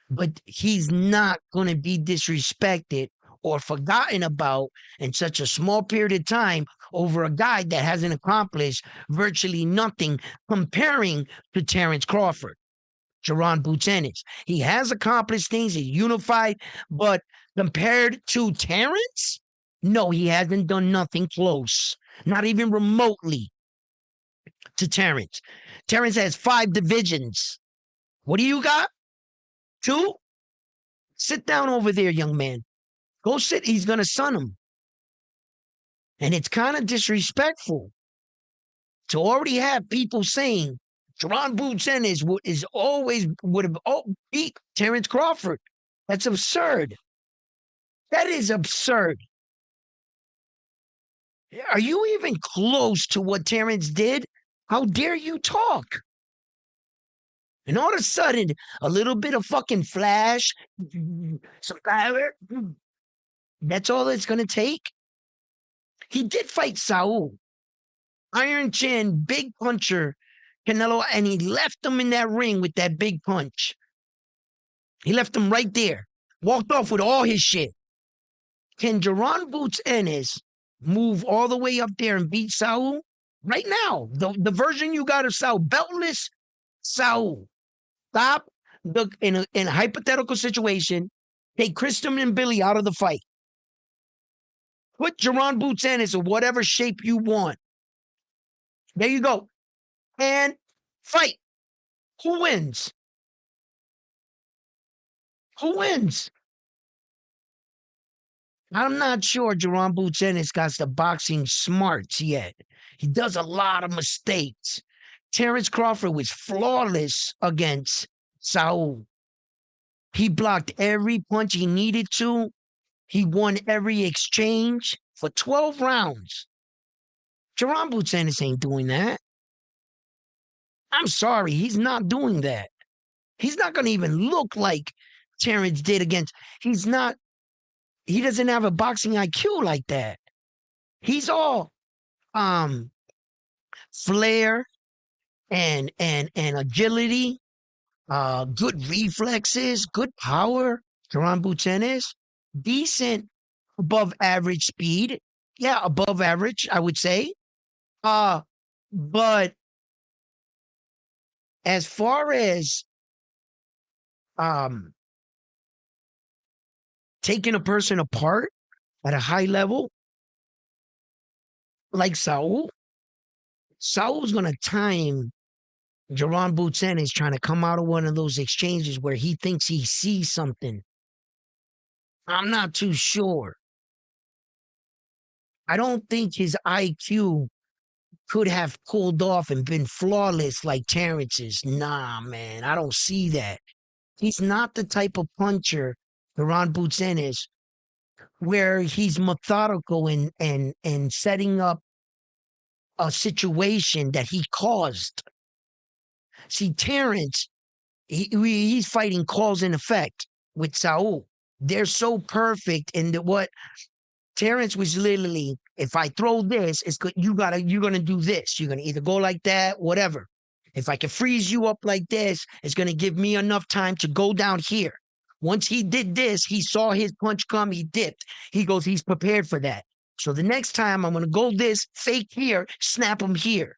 [SPEAKER 3] But he's not going to be disrespected or forgotten about in such a small period of time over a guy that hasn't accomplished virtually nothing comparing to Terrence Crawford, Jaron Boots Ennis. He has accomplished things, he's unified, but compared to Terrence, no, he hasn't done nothing close, not even remotely to Terrence. Terrence has 5 divisions. What do you got? 2? Sit down over there, young man. Go sit. He's going to sun him. And it's kind of disrespectful to already have people saying Jaron Boots Ennis would have beat Terrence Crawford. That's absurd. That is absurd. Are you even close to what Terrence did? How dare you talk? And all of a sudden, a little bit of fucking flash, some power, that's all it's going to take? He did fight Saul. Iron Chin, big puncher, Canelo, and he left him in that ring with that big punch. He left him right there. Walked off with all his shit. Can Jaron Boots Ennis move all the way up there and beat Saul? Right now, the version you got of Saul, beltless Saul. Stop in a hypothetical situation, take Christian and Billy out of the fight. Put Jaron Boots Ennis in whatever shape you want. There you go. And fight. Who wins? Who wins? I'm not sure Jaron Boots Ennis got the boxing smarts yet. He does a lot of mistakes. Terrence Crawford was flawless against Saul. He blocked every punch he needed to. He won every exchange for 12 rounds. Jaron Boots Ennis ain't doing that. I'm sorry, he's not doing that. He's not going to even look like Terrence did against. He doesn't have a boxing IQ like that. He's all flair and agility, good reflexes, good power. Jaron Boots Ennis, decent above average speed. Yeah, above average, I would say. But as far as taking a person apart at a high level, like Saul's going to time Jaron Boots Ennis trying to come out of one of those exchanges where he thinks he sees something. I'm not too sure. I don't think his IQ could have pulled off and been flawless like Terrence's. Nah, man, I don't see that. He's not the type of puncher, Jaron Boots Ennis, where he's methodical and setting up a situation that he caused. See, Terrence, he's fighting cause and effect with Saul. They're so perfect in what Terrence was literally, if I throw this, it's good. You're gonna do this. You're gonna either go like that, whatever. If I can freeze you up like this, it's gonna give me enough time to go down here. Once he did this, he saw his punch come, he dipped. He goes, he's prepared for that. So the next time I'm going to go this, fake here, snap him here.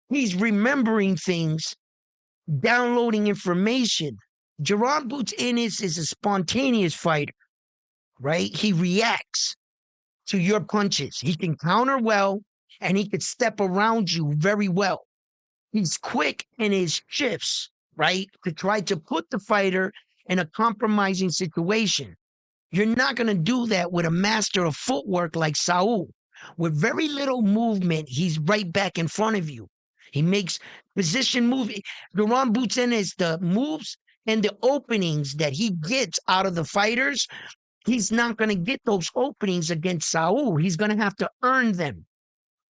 [SPEAKER 3] He's remembering things, downloading information. Jerron Boots Ennis is a spontaneous fighter, right? He reacts to your punches. He can counter well, and he could step around you very well. He's quick in his shifts, right? To try to put the fighter in a compromising situation. You're not going to do that with a master of footwork like Saul. With very little movement, he's right back in front of you. He makes position move. Jerron Boots Ennis, the moves and the openings that he gets out of the fighters, he's not going to get those openings against Saul. He's going to have to earn them.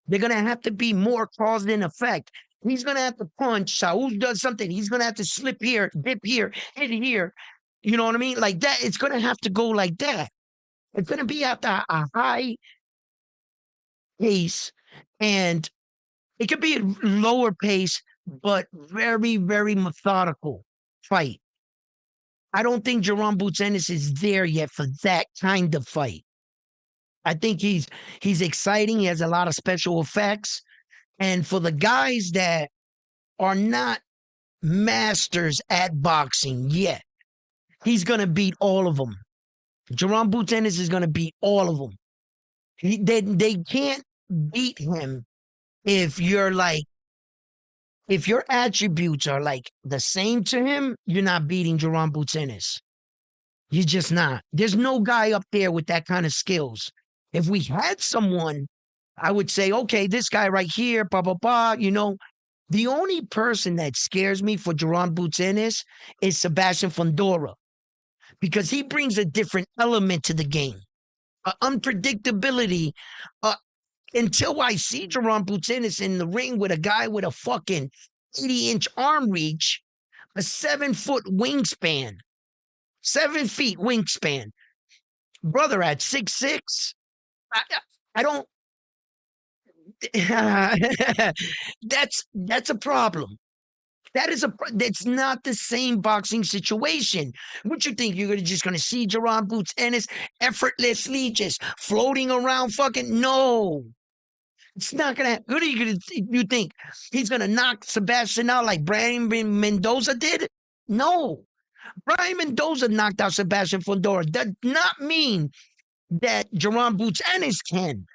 [SPEAKER 3] They're going to have to be more cause than effect. He's going to have to punch. Saul does something. He's going to have to slip here, dip here, hit here. You know what I mean? Like that. It's going to have to go like that. It's going to be at a high pace, and it could be a lower pace, but very, very methodical fight. I don't think Jerron Boots Ennis is there yet for that kind of fight. I think he's exciting. He has a lot of special effects. And for the guys that are not masters at boxing yet, he's going to beat all of them. Jerron Boots Ennis is going to beat all of them. They can't beat him if you're like, if your attributes are like the same to him, you're not beating Jerron Boots Ennis. You're just not. There's no guy up there with that kind of skills. If we had someone, I would say, okay, this guy right here, blah, blah, blah, you know. The only person that scares me for Jerron Boots Ennis is Sebastian Fundora, because he brings a different element to the game, unpredictability. Until I see Jerron Boots Ennis in the ring with a guy with a fucking 80-inch arm reach, a 7-foot wingspan, 7 feet wingspan. Brother at 6'6", I don't. That's a problem. That's not the same boxing situation. What you think you're just gonna see Jerron Boots Ennis effortlessly just floating around? Fucking no. It's not gonna happen. What are you think he's gonna knock Sebastian out like Brian Mendoza did? No. Brian Mendoza knocked out Sebastian Fundora. Does not mean that Jerron Boots Ennis can.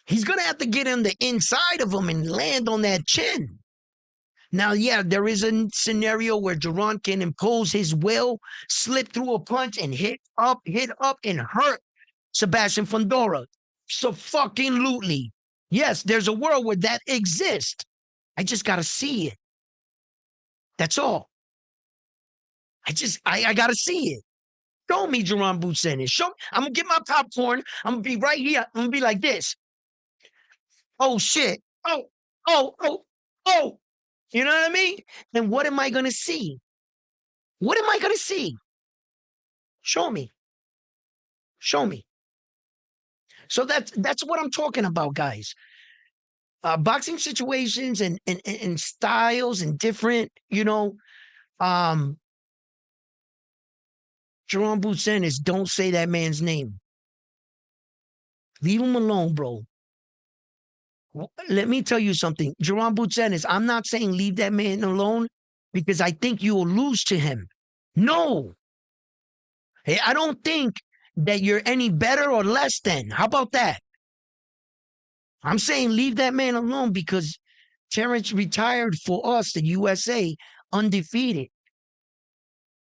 [SPEAKER 3] He's going to have to get in the inside of him and land on that chin. Now, yeah, there is a scenario where Jerron can impose his will, slip through a punch, and hit up, and hurt Sebastian Fundora. So fucking lootly. Yes, there's a world where that exists. I just got to see it. That's all. I got to see it. Show me Jerron Boots Ennis. Show me. I'm going to get my popcorn. I'm going to be right here. I'm going to be like this. Oh, shit. Oh. You know what I mean? And what am I going to see? What am I going to see? Show me. Show me. So that's what I'm talking about, guys. Boxing situations and styles and different, you know, Jerron Boots Ennis, don't say that man's name. Leave him alone, bro. Let me tell you something. Jerron Boots Ennis, I'm not saying leave that man alone because I think you will lose to him. No. Hey, I don't think that you're any better or less than. How about that? I'm saying leave that man alone because Terrence retired for us, the USA, undefeated.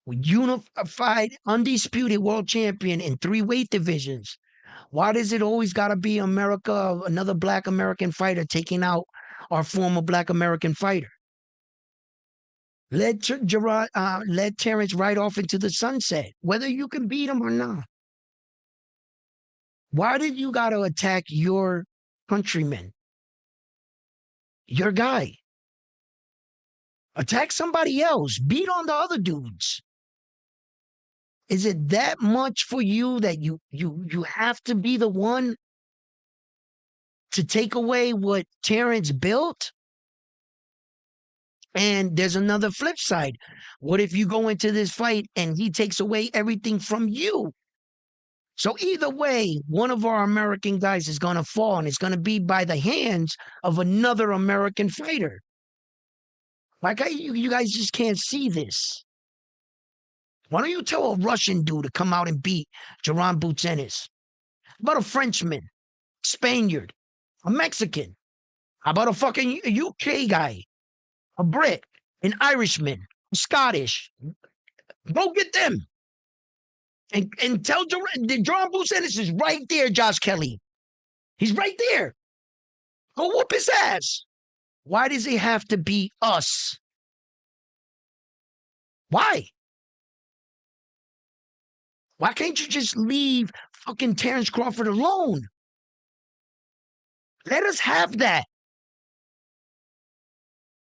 [SPEAKER 3] Unified, undisputed world champion in 3 weight divisions. Why does it always got to be America, another Black American fighter taking out our former Black American fighter? Let Terrence ride off into the sunset, whether you can beat him or not. Why did you got to attack your countryman? Your guy. Attack somebody else. Beat on the other dudes. Is it that much for you that you have to be the one to take away what Terrence built? And there's another flip side. What if you go into this fight and he takes away everything from you? So either way, one of our American guys is going to fall, and it's going to be by the hands of another American fighter. You guys just can't see this. Why don't you tell a Russian dude to come out and beat Jaron Boots Ennis? How about a Frenchman, Spaniard, a Mexican? How about a fucking UK guy, a Brit, an Irishman, a Scottish? Go get them. And tell Jaron Boots Ennis is right there, Josh Kelly. He's right there. Go whoop his ass. Why does he have to be us? Why? Why can't you just leave fucking Terrence Crawford alone? Let us have that.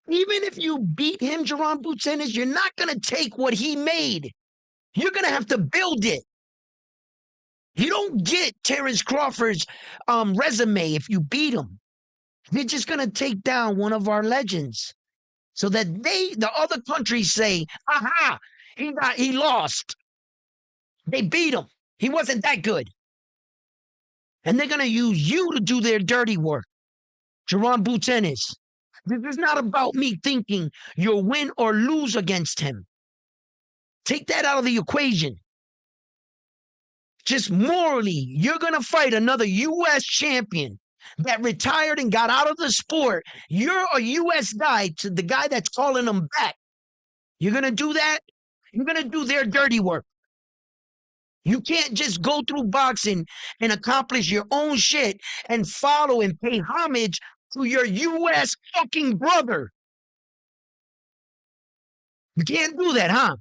[SPEAKER 3] Even if you beat him, Jaron Boots Ennis, you're not going to take what he made. You're going to have to build it. You don't get Terrence Crawford's resume if you beat him. They're just going to take down one of our legends so that the other countries say, aha, he lost. They beat him. He wasn't that good. And they're going to use you to do their dirty work. Jaron Boots Ennis. This is not about me thinking you'll win or lose against him. Take that out of the equation. Just morally, you're going to fight another U.S. champion that retired and got out of the sport. You're a U.S. guy to the guy that's calling them back. You're going to do that? You're going to do their dirty work. You can't just go through boxing and accomplish your own shit and follow and pay homage to your U.S. fucking brother. You can't do that, huh?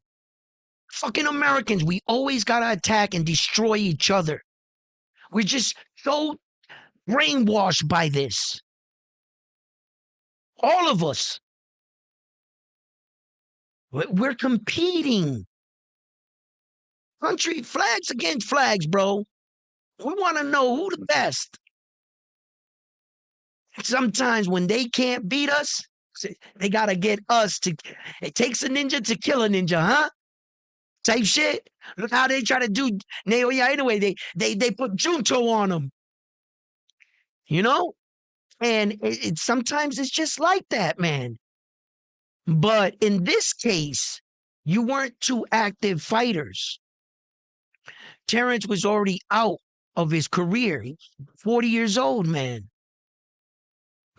[SPEAKER 3] Fucking Americans, we always got to attack and destroy each other. We're just so brainwashed by this. All of us. We're competing. Country flags against flags, bro. We want to know who the best. Sometimes when they can't beat us, they got to get us to. It takes a ninja to kill a ninja, huh? Type shit. Look how they try to do Naoya anyway. They put Junto on them. You know? And sometimes it's just like that, man. But in this case, you weren't two active fighters. Terrence was already out of his career. He's 40 years old, man.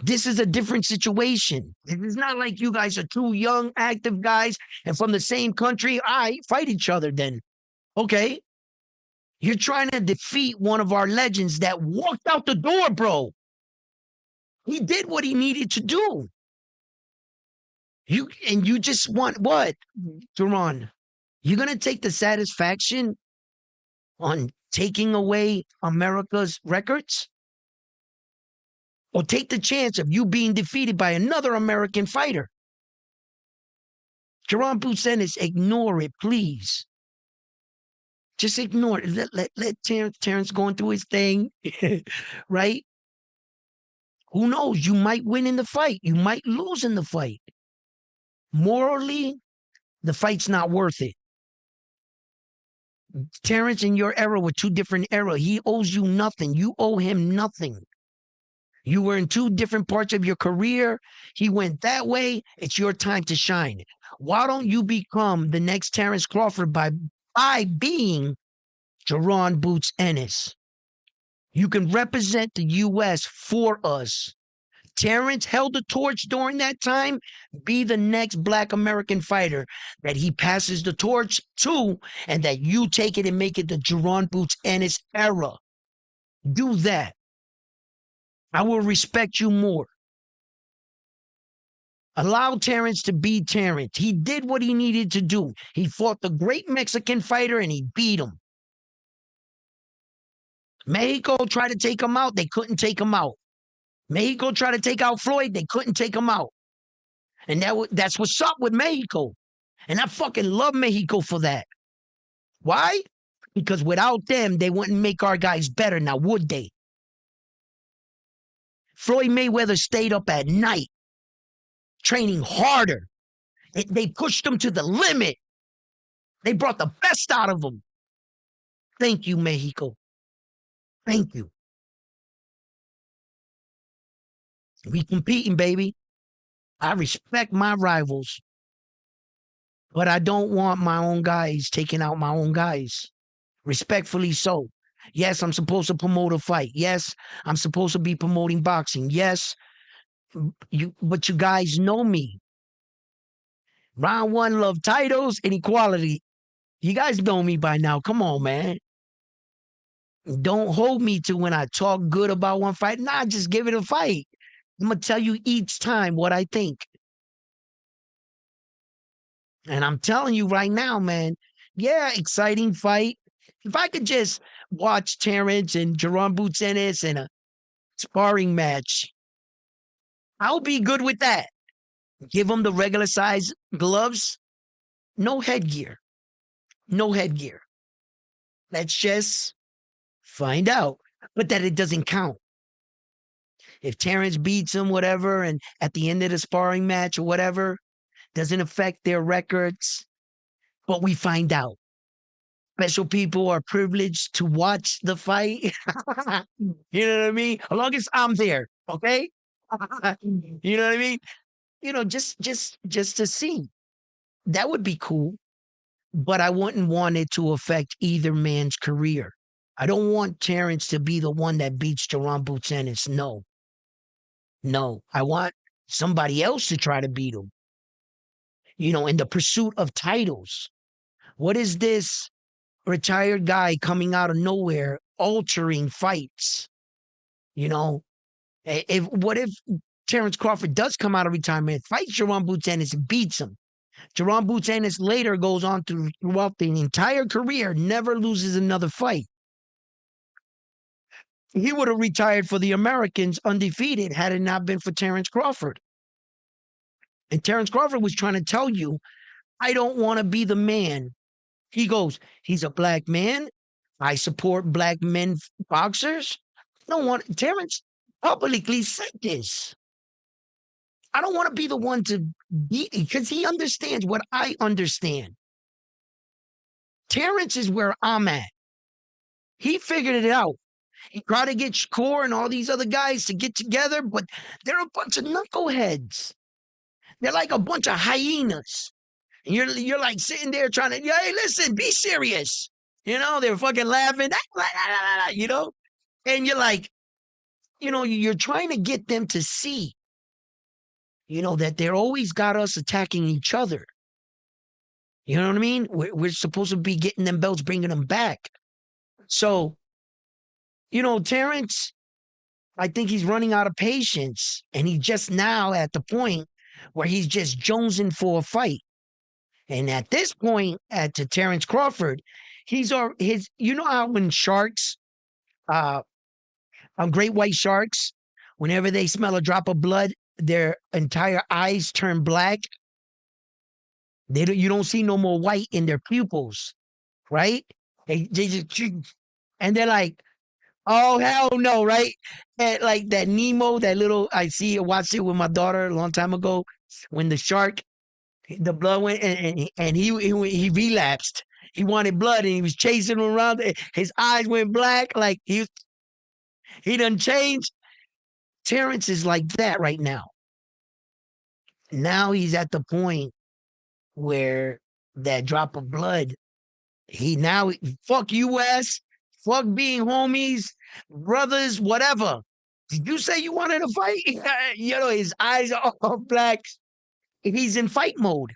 [SPEAKER 3] This is a different situation. It's not like you guys are two young, active guys and from the same country. Fight each other then. Okay. You're trying to defeat one of our legends that walked out the door, bro. He did what he needed to do. You just want what, Jaron? You're going to take the satisfaction on taking away America's records? Or take the chance of you being defeated by another American fighter? Jaron Boots Ennis, ignore it, please. Just ignore it. Let Terrence going through his thing, right? Who knows? You might win in the fight. You might lose in the fight. Morally, the fight's not worth it. Terrence and your era were two different eras. He owes you nothing. You owe him nothing. You were in two different parts of your career. He went that way. It's your time to shine. Why don't you become the next Terrence Crawford by being Jaron Boots Ennis? You can represent the U.S. for us. Terrence held the torch during that time. Be the next Black American fighter that he passes the torch to, and that you take it and make it the Jaron Boots Ennis era. Do that. I will respect you more. Allow Terrence to be Terrence. He did what he needed to do. He fought the great Mexican fighter and he beat him. Mexico tried to take him out. They couldn't take him out. Mexico tried to take out Floyd. They couldn't take him out. And that's what's up with Mexico. And I fucking love Mexico for that. Why? Because without them, they wouldn't make our guys better now, would they? Floyd Mayweather stayed up at night, training harder They pushed him to the limit. They brought the best out of him. Thank you, Mexico. Thank you. We competing, baby. I respect my rivals, but I don't want my own guys taking out my own guys. Respectfully so. Yes, I'm supposed to promote a fight. Yes, I'm supposed to be promoting boxing. Yes, but you guys know me. Round one, love titles and equality. You guys know me by now. Come on, man. Don't hold me to when I talk good about one fight. Nah, just give it a fight. I'm going to tell you each time what I think. And I'm telling you right now, man, yeah, exciting fight. If I could just watch Terrence and Jerome Boots Ennis in a sparring match, I'll be good with that. Give them the regular size gloves, no headgear. No headgear. Let's just find out. But that it doesn't count. If Terrence beats him, whatever, and at the end of the sparring match or whatever, doesn't affect their records, but we find out. Special people are privileged to watch the fight. You know what I mean? As long as I'm there, okay? You know what I mean? You know, just to see. That would be cool. But I wouldn't want it to affect either man's career. I don't want Terrence to be the one that beats Jerome Boots Ennis. No. No. I want somebody else to try to beat him. You know, in the pursuit of titles. What is this retired guy coming out of nowhere altering fights? You know, what if Terrence Crawford does come out of retirement, fights Jerome Boots Ennis and beats him? Jerome Boots Ennis later goes on to throughout the entire career, never loses another fight. He would have retired for the Americans undefeated had it not been for Terrence Crawford. And Terrence Crawford was trying to tell you, I don't want to be the man. He goes, he's a black man. I support black men boxers. I don't want Terrence publicly said this. I don't want to be the one to beat because he understands what I understand. Terrence is where I'm at. He figured it out. He tried to get Shakur and all these other guys to get together, but they're a bunch of knuckleheads. They're like a bunch of hyenas. And you're like sitting there trying to, hey, listen, be serious. You know, they're fucking laughing, you know? And you're like, you know, you're trying to get them to see, you know, that they're always got us attacking each other. You know what I mean? We're supposed to be getting them belts, bringing them back. So, you know, Terrence, I think he's running out of patience. And he's just now at the point where he's just jonesing for a fight. And at this point, to Terrence Crawford, you know how when sharks, great white sharks, whenever they smell a drop of blood, their entire eyes turn black. You don't see no more white in their pupils, right? They just, and they're like, oh, hell no, right? And like that Nemo, that little, I watched it with my daughter a long time ago, when the shark, the blood went, and he relapsed. He wanted blood, and he was chasing him around. His eyes went black, like he done changed. Terrence is like that right now. Now he's at the point where that drop of blood, fuck US, fuck being homies, brothers, whatever. Did you say you wanted to fight? You know, his eyes are all black. He's in fight mode.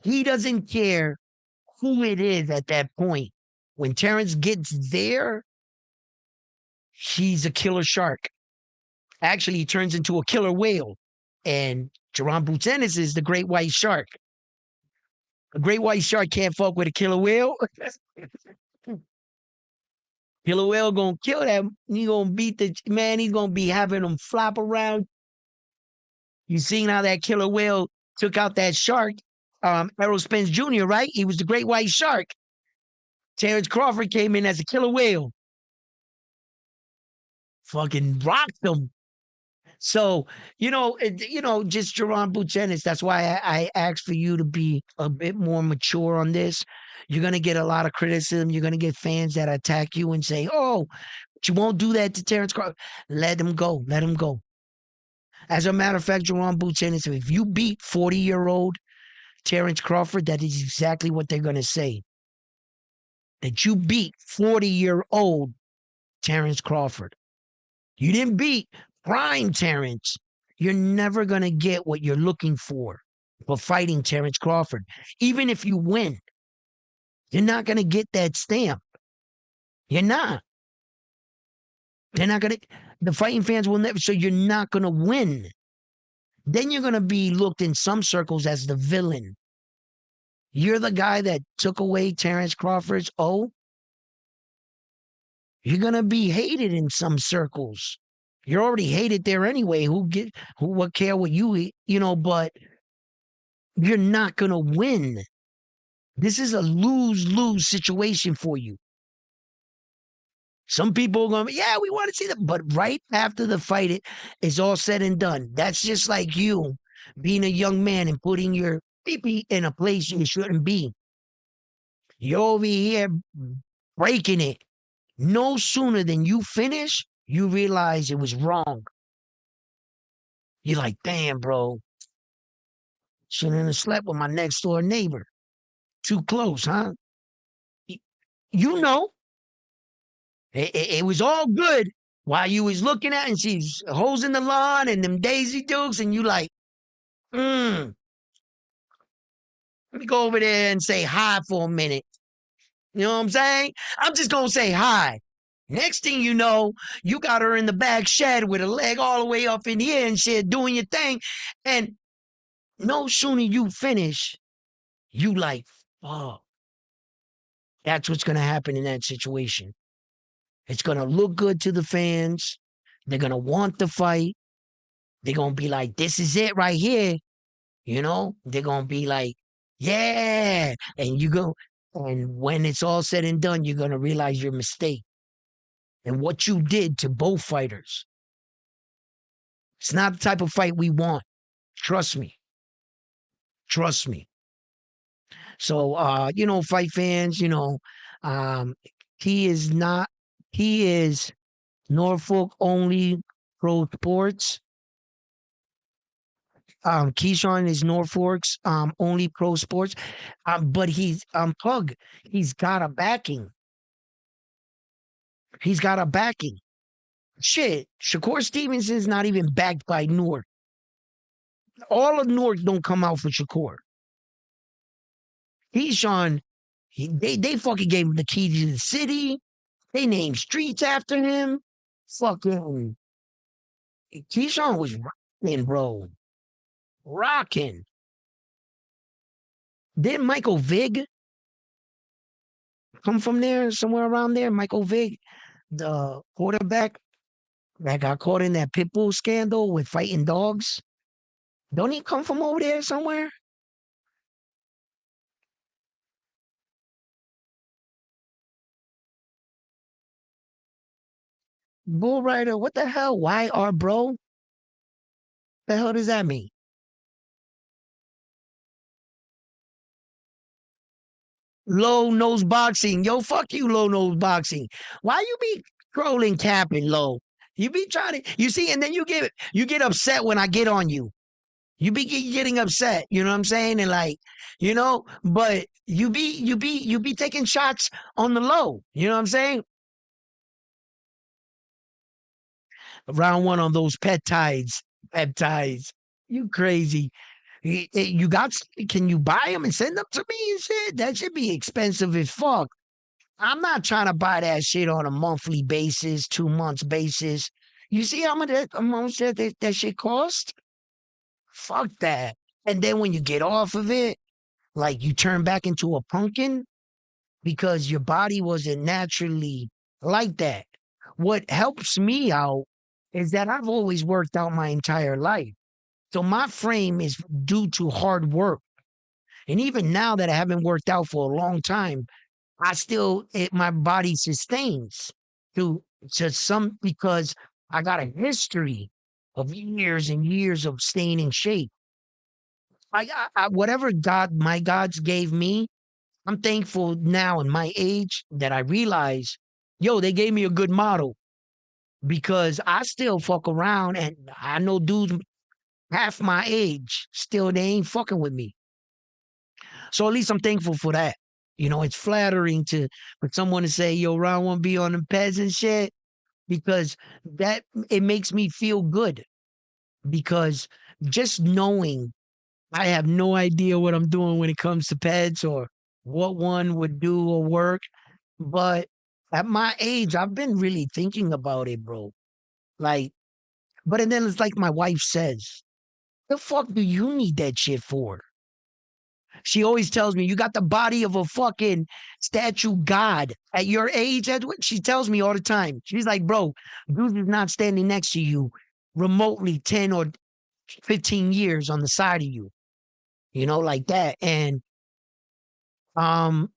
[SPEAKER 3] He doesn't care who it is at that point. When Terrence gets there, he's a killer shark. Actually, he turns into a killer whale. And Jerome Boots Ennis is the great white shark. A great white shark can't fuck with a killer whale. Killer whale gonna kill that. He gonna beat the man. He's gonna be having them flop around. You seen how that killer whale took out that shark? Errol Spence Jr., right? He was the great white shark. Terrence Crawford came in as a killer whale. Fucking rocked him. So, just Jerron Buchanan. That's why I asked for you to be a bit more mature on this. You're going to get a lot of criticism. You're going to get fans that attack you and say, oh, but you won't do that to Terrence Crawford. Let him go. Let him go. As a matter of fact, Jerron Buchanan said, if you beat 40-year-old Terrence Crawford, that is exactly what they're going to say. That you beat 40-year-old Terrence Crawford. You didn't beat prime Terrence. You're never going to get what you're looking for fighting Terrence Crawford. Even if you win, you're not going to get that stamp. You're not. They're not going to. The fighting fans will never. So you're not going to win. Then you're going to be looked in some circles as the villain. You're the guy that took away Terrence Crawford's O. You're going to be hated in some circles. You're already hated there anyway. Who what care what you eat, but you're not going to win. This is a lose-lose situation for you. Some people are going, yeah, we want to see that. But right after the fight is all said and done, that's just like you being a young man and putting your pee-pee in a place you shouldn't be. You're over here breaking it. No sooner than you finish, you realize it was wrong. You're like, damn, bro. Shouldn't have slept with my next door neighbor. Too close, huh? You know. It was all good while you was looking at and she's hosing the lawn and them Daisy Dukes, and you like, let me go over there and say hi for a minute. You know what I'm saying? I'm just going to say hi. Next thing you know, you got her in the back shed with a leg all the way up in the air and shit, doing your thing. And no sooner you finish, you like, fuck. That's what's going to happen in that situation. It's going to look good to the fans. They're going to want the fight. They're going to be like, this is it right here. They're going to be like, yeah. And when it's all said and done, you're going to realize your mistake and what you did to both fighters. It's not the type of fight we want. Trust me. Trust me. So, fight fans, he is Norfolk only pro sports. Keyshawn is Norfolk's only pro sports. But he's Pug. He's got a backing. He's got a backing. Shit, Shakur Stevenson's not even backed by Newark. All of Newark don't come out for Shakur. Keyshawn, they fucking gave him the key to the city. They named streets after him. Fucking Keyshawn was rocking, bro. Rocking. Didn't Michael Vick come from there, somewhere around there? Michael Vick, the quarterback that got caught in that pit bull scandal with fighting dogs. Don't he come from over there somewhere? Bull Rider, what the hell? YR, bro? The hell does that mean? Low nose boxing. Yo, fuck you, low nose boxing. Why you be trolling capping low? You be trying to, you see, and then you get upset when I get on you. You be getting upset, you know what I'm saying? And like, but you be taking shots on the low, you know what I'm saying? Round one on those peptides. You crazy. You got, can you buy them and send them to me and shit? That should be expensive as fuck. I'm not trying to buy that shit on a monthly basis, 2 months basis. You see how much that shit cost? Fuck that. And then when you get off of it, like you turn back into a pumpkin because your body wasn't naturally like that. What helps me out is that I've always worked out my entire life. So my frame is due to hard work. And even now that I haven't worked out for a long time, my body sustains to some, because I got a history of years and years of staying in shape. Whatever my gods gave me, I'm thankful now in my age that I realize, yo, they gave me a good model because I still fuck around and I know dudes half my age still they ain't fucking with me. So at least I'm thankful for that. You know, it's flattering for someone to say, yo, Ron won't be on the peds and shit because that it makes me feel good because just knowing I have no idea what I'm doing when it comes to pets or what one would do or work. But at my age, I've been really thinking about it, bro. Like, but and then it's like my wife says, the fuck do you need that shit for? She always tells me, you got the body of a fucking statue god at your age, Edwin. She tells me all the time. She's like, bro, dude is not standing next to you remotely 10 or 15 years on the side of you, you know, like that. And um,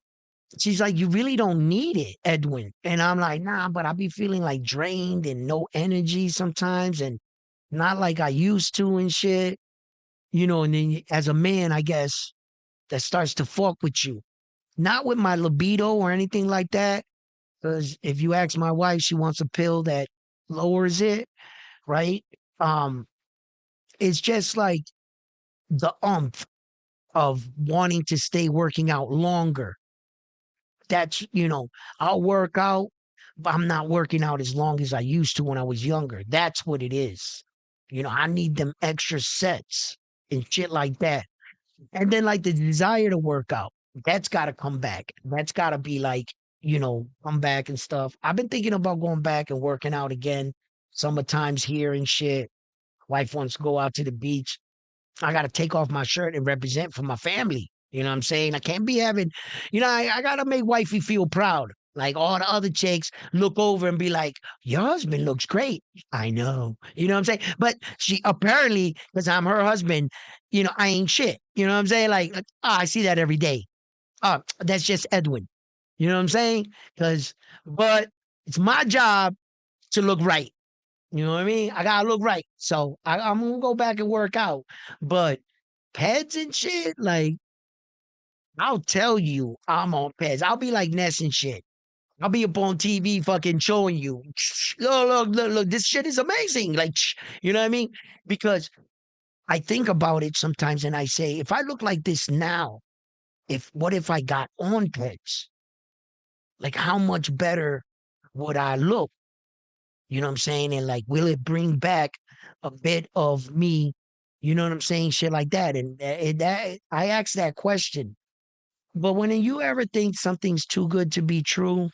[SPEAKER 3] she's like, you really don't need it, Edwin. And I'm like, nah, but I be feeling like drained and no energy sometimes and not like I used to and shit. You know, and then as a man, I guess that starts to fuck with you. Not with my libido or anything like that. Because if you ask my wife, she wants a pill that lowers it, right? Um, it's just like the umph of wanting to stay working out longer. That's, you know, I'll work out, but I'm not working out as long as I used to when I was younger. That's what it is. You know, I need them extra sets and shit like that. And then like the desire to work out, that's got to come back. That's got to be like, you know, come back and stuff. I've been thinking about going back and working out again. Summertime's here and shit. Wife wants to go out to the beach. I got to take off my shirt and represent for my family. You know what I'm saying? I can't be having, you know, I got to make wifey feel proud. Like all the other chicks look over and be like, your husband looks great. I know. You know what I'm saying? But she apparently, because I'm her husband, you know, I ain't shit. You know what I'm saying? Like, I see that every day. That's just Edwin. You know what I'm saying? But it's my job to look right. You know what I mean? I gotta look right. So I'm gonna go back and work out. But peds and shit, like I'll tell you I'm on peds. I'll be like Ness and shit. I'll be up on TV fucking showing you. Look, this shit is amazing. Like, you know what I mean? Because I think about it sometimes and I say, if I look like this now, what if I got on peds? Like how much better would I look? You know what I'm saying? And like, will it bring back a bit of me? You know what I'm saying? Shit like that. And that I asked that question. But when you ever think something's too good to be true,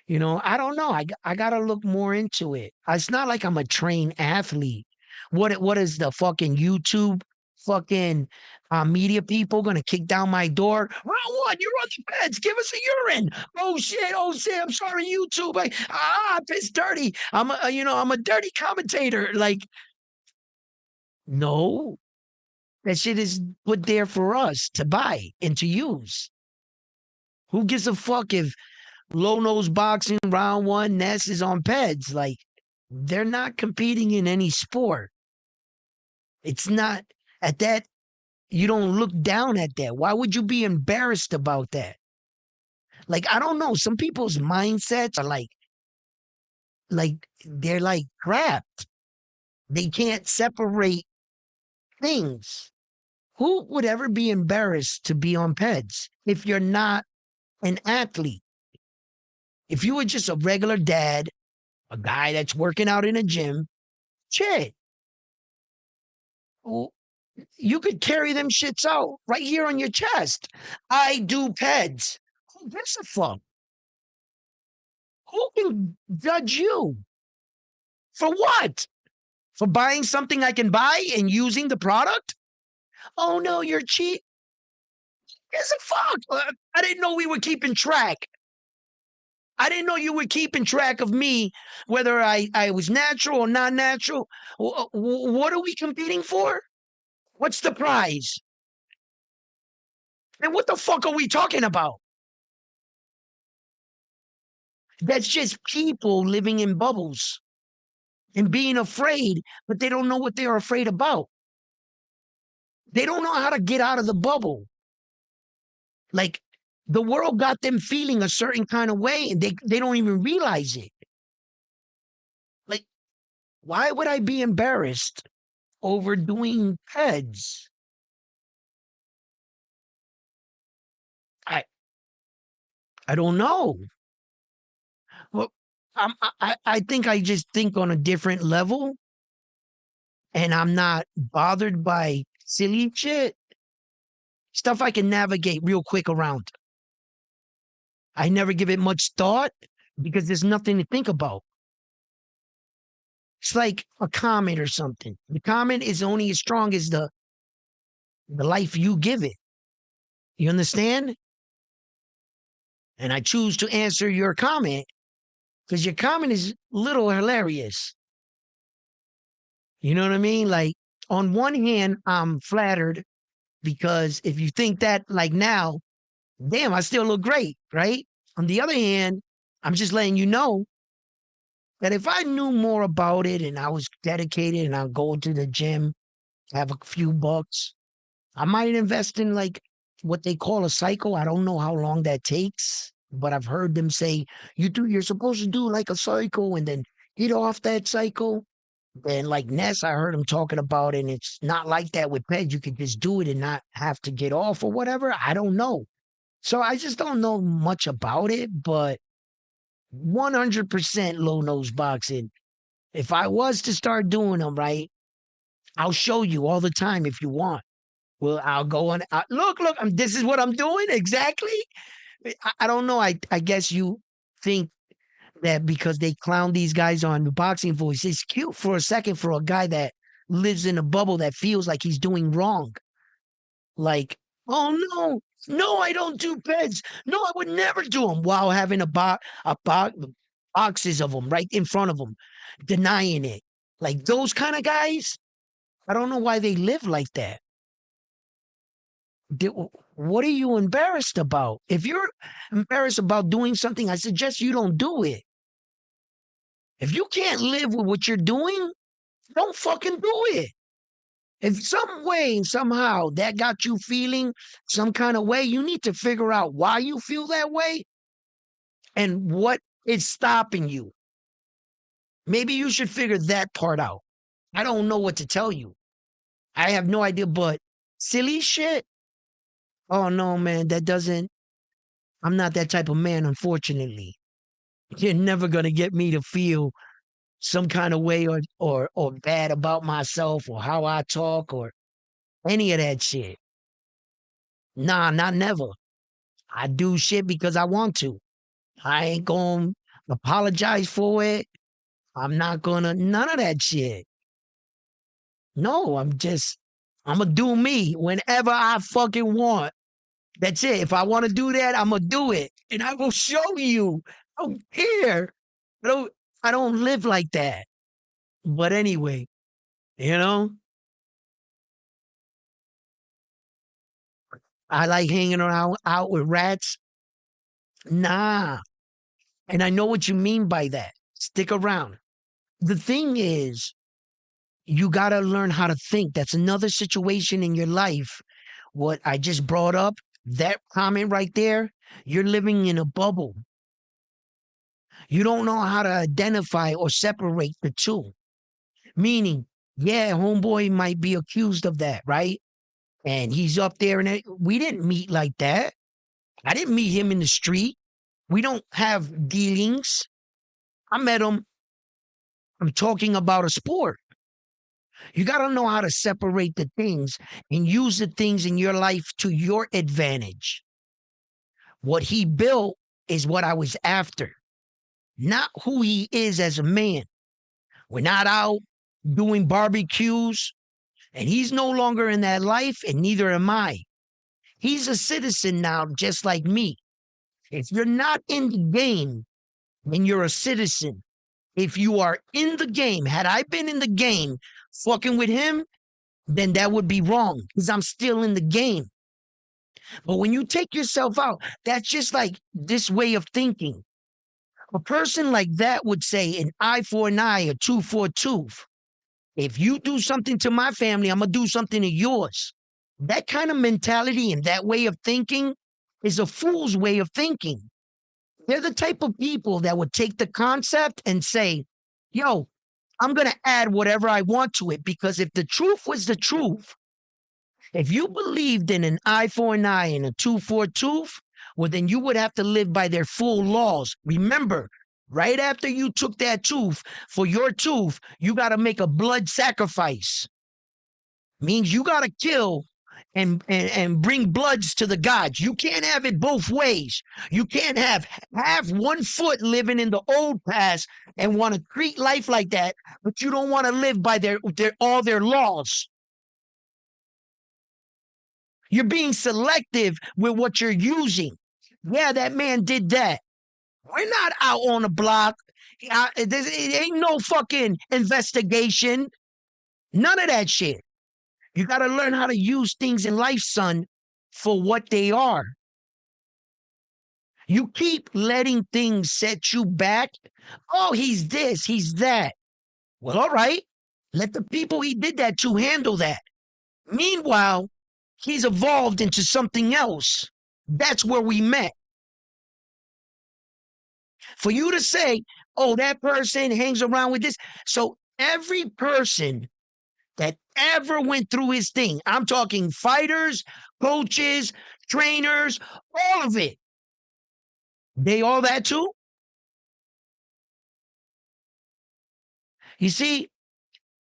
[SPEAKER 3] you know, I don't know. I gotta look more into it. It's not like I'm a trained athlete. What is the fucking YouTube fucking media people gonna kick down my door? Round one, you're on the beds. Give us a urine. Oh shit! Oh shit! I'm sorry, YouTube. It's dirty. I'm a dirty commentator. Like, no, that shit is put there for us to buy and to use. Who gives a fuck if low nose boxing round one Ness is on peds? Like, they're not competing in any sport. It's not at that. You don't look down at that. Why would you be embarrassed about that? Like, I don't know. Some people's mindsets are like they're like crap. They can't separate things. Who would ever be embarrassed to be on peds if you're not an athlete? If you were just a regular dad, a guy that's working out in a gym, shit, you could carry them shits out right here on your chest. I do peds. Who gives a fuck? Who can judge you? For what? For buying something I can buy and using the product? Oh no, you're cheap. Gives a fuck. I didn't know we were keeping track. I didn't know you were keeping track of me, whether I was natural or not natural. What are we competing for? What's the prize? And what the fuck are we talking about? That's just people living in bubbles. and being afraid, but they don't know what they are afraid about. They don't know how to get out of the bubble. Like the world got them feeling a certain kind of way and they don't even realize it. Like, why would I be embarrassed over doing peds? I don't know. Well, I think I just think on a different level and I'm not bothered by silly shit. Stuff I can navigate real quick around. I never give it much thought because there's nothing to think about. It's like a comment or something. The comment is only as strong as the life you give it. You understand? And I choose to answer your comment because your comment is a little hilarious. You know what I mean? Like, on one hand, I'm flattered because if you think that, like, now, damn, I still look great, right? On the other hand, I'm just letting you know that if I knew more about it and I was dedicated and I go to the gym, have a few bucks, I might invest in like what they call a cycle. I don't know how long that takes, but I've heard them say you're supposed to do like a cycle and then get off that cycle. And like Ness, I heard him talking about it, and it's not like that with Ped. You could just do it and not have to get off or whatever. I don't know. So I just don't know much about it, but 100% low nose boxing. If I was to start doing them right, I'll show you all the time if you want. Well, I'll go on. Look, this is what I'm doing exactly. I don't know. I guess you think that because they clown these guys on the boxing voice, it's cute for a second for a guy that lives in a bubble that feels like he's doing wrong. Like, oh no, I don't do peds. No, I would never do them while having boxes of them right in front of them, denying it. Like those kind of guys, I don't know why they live like that. What are you embarrassed about? If you're embarrassed about doing something, I suggest you don't do it. If you can't live with what you're doing, don't fucking do it. If some way, somehow that got you feeling some kind of way, you need to figure out why you feel that way and what is stopping you. Maybe you should figure that part out. I don't know what to tell you. I have no idea, but silly shit. Oh no, man, I'm not that type of man, unfortunately. You're never gonna get me to feel some kind of way or bad about myself or how I talk or any of that shit. Nah, not never. I do shit because I want to. I ain't gonna apologize for it. I'm not gonna none of that shit. No, I'm gonna do me whenever I fucking want. That's it. If I want to do that, I'm gonna do it. And I will show you. I don't care. I don't live like that. But anyway, you know, I like hanging around out with rats. Nah. And I know what you mean by that. Stick around. The thing is, you got to learn how to think. That's another situation in your life. What I just brought up, that comment right there, you're living in a bubble. You don't know how to identify or separate the two. Meaning, yeah, homeboy might be accused of that, right? And he's up there and we didn't meet like that. I didn't meet him in the street. We don't have dealings. I met him. I'm talking about a sport. You got to know how to separate the things and use the things in your life to your advantage. What he built is what I was after, not who he is as a man. We're not out doing barbecues, and he's no longer in that life, and neither am I. He's a citizen now, just like me. If you're not in the game, then you're a citizen. If you are in the game, had I been in the game fucking with him, then that would be wrong because I'm still in the game. But when you take yourself out, that's just like this way of thinking. A person like that would say an eye for an eye, a tooth for a tooth. If you do something to my family, I'm going to do something to yours. That kind of mentality and that way of thinking is a fool's way of thinking. They're the type of people that would take the concept and say, yo, I'm going to add whatever I want to it, because if the truth was the truth, if you believed in an eye for an eye and a tooth for a tooth, well, then you would have to live by their full laws. Remember, right after you took that tooth for your tooth, you got to make a blood sacrifice. Means you got to kill and bring bloods to the gods. You can't have it both ways. You can't have 1 foot living in the old past and want to treat life like that, but you don't want to live by all their laws. You're being selective with what you're using. Yeah, that man did that. We're not out on the block. It ain't no fucking investigation. None of that shit. You got to learn how to use things in life, son, for what they are. You keep letting things set you back. Oh, he's this, he's that. Well, all right. Let the people he did that to handle that. Meanwhile, he's evolved into something else. That's where we met. For you to say, oh, that person hangs around with this. So every person that ever went through his thing, I'm talking fighters, coaches, trainers, all of it. They all that too? You see,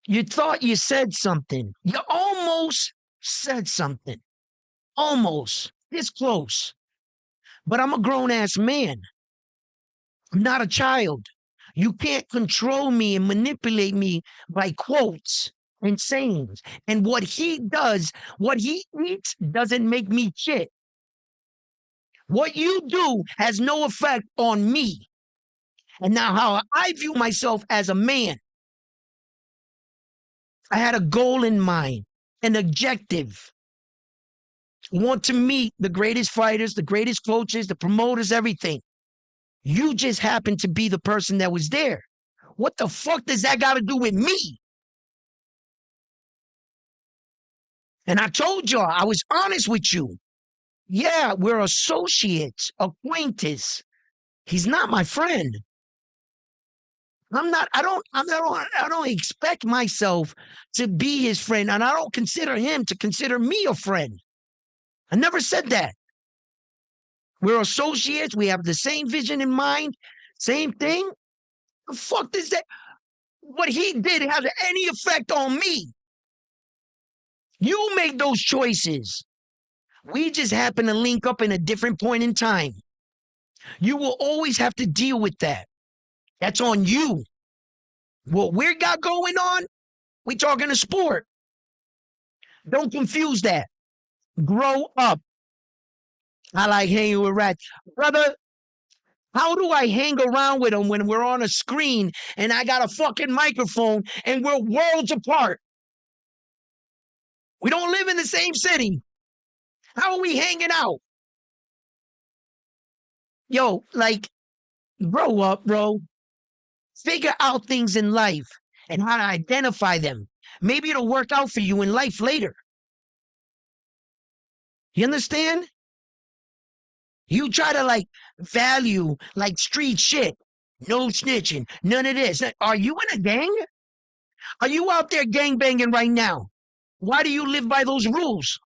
[SPEAKER 3] you thought you said something. You almost said something. Almost. This close. But I'm a grown ass man. I'm not a child. You can't control me and manipulate me by quotes and sayings. And what he does, what he eats, doesn't make me shit. What you do has no effect on me. And now, how I view myself as a man, I had a goal in mind, an objective. Want to meet the greatest fighters, the greatest coaches, the promoters, everything. You just happen to be the person that was there. What the fuck does that got to do with me? And I told y'all, I was honest with you. Yeah, we're associates, acquaintance. He's not my friend. I don't expect myself to be his friend, and I don't consider him to consider me a friend. I never said that. We're associates. We have the same vision in mind, same thing. The fuck does that? What he did have any effect on me? You made those choices. We just happen to link up in a different point in time. You will always have to deal with that. That's on you. What we got going on, we talking a sport. Don't confuse that. Grow up. I like hanging with rats. Brother, how do I hang around with them when we're on a screen and I got a fucking microphone and we're worlds apart? We don't live in the same city. How are we hanging out? Yo, like, grow up, bro. Figure out things in life and how to identify them. Maybe it'll work out for you in life later. You understand? You try to like value like street shit. No snitching, none of this. Are you in a gang? Are you out there gang banging right now? Why do you live by those rules?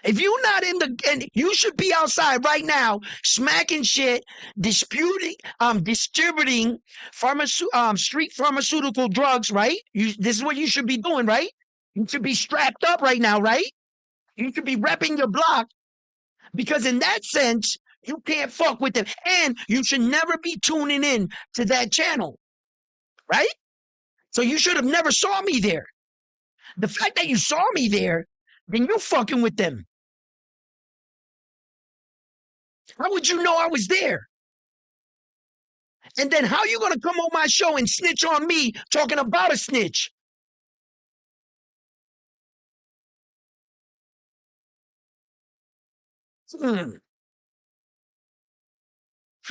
[SPEAKER 3] If you're not in the, and you should be outside right now, smacking shit, distributing street pharmaceutical drugs, right? This is what you should be doing, right? You should be strapped up right now, right? You should be repping your block, because in that sense, you can't fuck with them, and you should never be tuning in to that channel, right? So you should have never saw me there. The fact that you saw me there, then you're fucking with them. How would you know I was there? And then how you gonna come on my show and snitch on me talking about a snitch?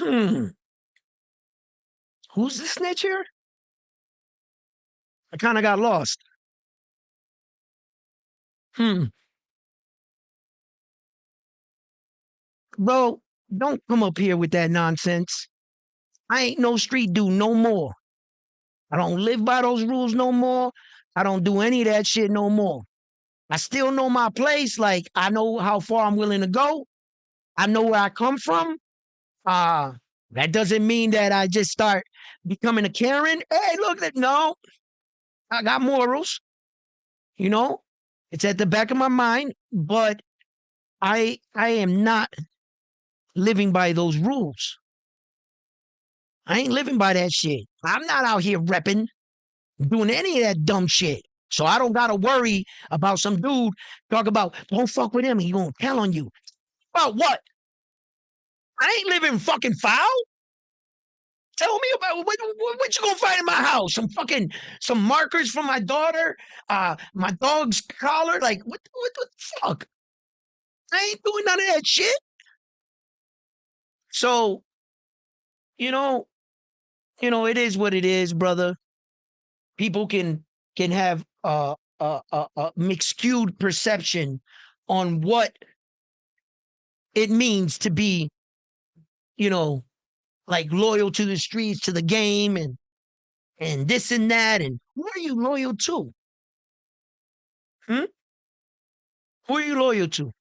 [SPEAKER 3] Who's the snitch here? I kind of got lost. Bro, don't come up here with that nonsense. I ain't no street dude no more. I don't live by those rules no more. I don't do any of that shit no more. I still know my place. Like, I know how far I'm willing to go. I know where I come from. That doesn't mean that I just start becoming a Karen. Hey, look, no, I got morals. You know, it's at the back of my mind, but I am not living by those rules. I ain't living by that shit. I'm not out here repping, doing any of that dumb shit. So I don't gotta worry about some dude talk about don't fuck with him. He gonna tell on you. About what? I ain't living fucking foul. Tell me about what you gonna find in my house? Some markers from my daughter, my dog's collar. Like what the fuck? I ain't doing none of that shit. So, you know, it is what it is, brother. People can have a mixed skewed perception on what it means to be, like loyal to the streets, to the game, and this and that. And who are you loyal to? Hmm? Who are you loyal to?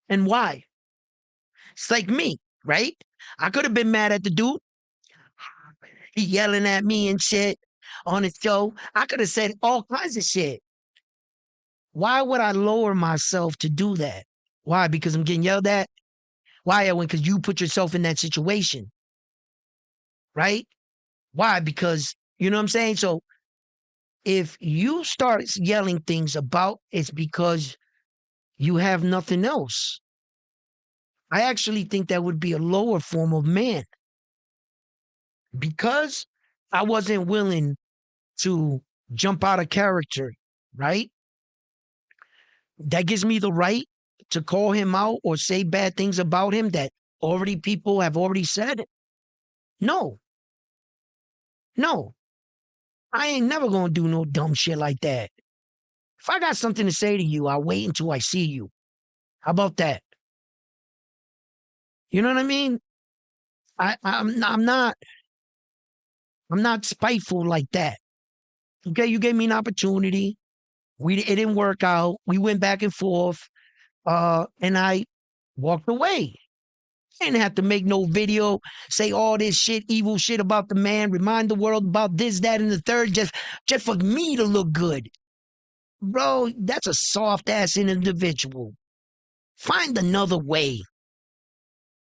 [SPEAKER 3] And why? It's like me, right? I could have been mad at the dude. He yelling at me and shit on his show. I could have said all kinds of shit. Why would I lower myself to do that? Why? Because I'm getting yelled at? Why, Owen? Because you put yourself in that situation, right? Why? Because, you know what I'm saying? So if you start yelling things about, it's because you have nothing else. I actually think that would be a lower form of man. Because I wasn't willing to jump out of character, right? That gives me the right to call him out or say bad things about him that already people have already said. No, no, I ain't never gonna do no dumb shit like that. If I got something to say to you, I'll wait until I see you. How about that? You know what I mean? I'm not spiteful like that. Okay, you gave me an opportunity. It didn't work out. We went back and forth, and I walked away. I didn't have to make no video, say all this shit, evil shit about the man, remind the world about this, that, and the third, just for me to look good. Bro, that's a soft ass individual. Find another way.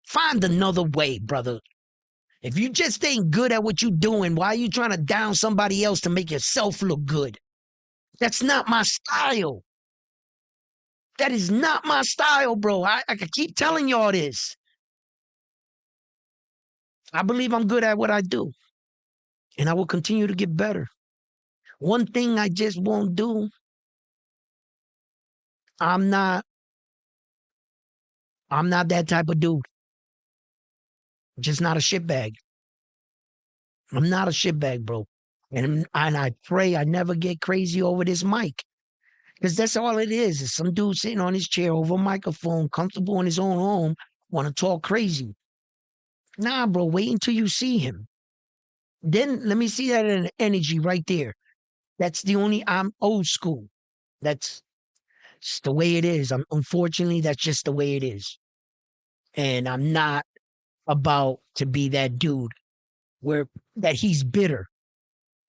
[SPEAKER 3] Find another way, brother. If you just ain't good at what you're doing, why are you trying to down somebody else to make yourself look good? That's not my style. That is not my style, bro. I can keep telling y'all this. I believe I'm good at what I do, and I will continue to get better. One thing I just won't do, I'm not that type of dude. Just not a shitbag. I'm not a shitbag, bro. And I pray I never get crazy over this mic. Because that's all it is some dude sitting on his chair over a microphone, comfortable in his own home, want to talk crazy. Nah, bro, wait until you see him. Then let me see that energy right there. That's the only, I'm old school. That's just the way it is. Unfortunately, that's just the way it is. And I'm not about to be that dude that he's bitter.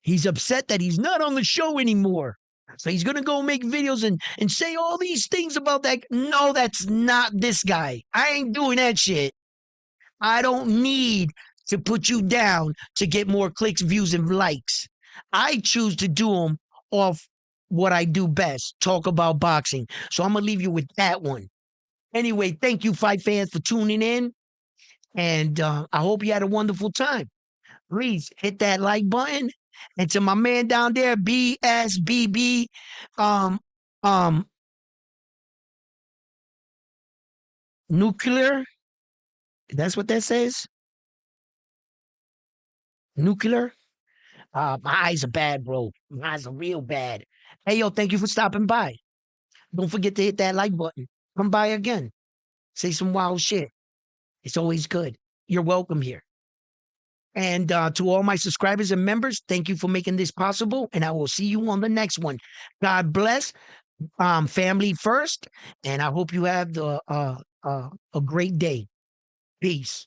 [SPEAKER 3] He's upset that he's not on the show anymore. So he's going to go make videos and say all these things about that. No, that's not this guy. I ain't doing that shit. I don't need to put you down to get more clicks, views, and likes. I choose to do them off what I do best, talk about boxing. So I'm going to leave you with that one. Anyway, thank you, fight fans, for tuning in. And I hope you had a wonderful time. Please hit that like button. And to my man down there, BSBB, um, nuclear. That's what that says. Nuclear? My eyes are bad, bro. My eyes are real bad. Hey, yo, thank you for stopping by. Don't forget to hit that like button. Come by again. Say some wild shit. It's always good. You're welcome here. And to all my subscribers and members, thank you for making this possible. And I will see you on the next one. God bless. Family first. And I hope you have a great day. Peace.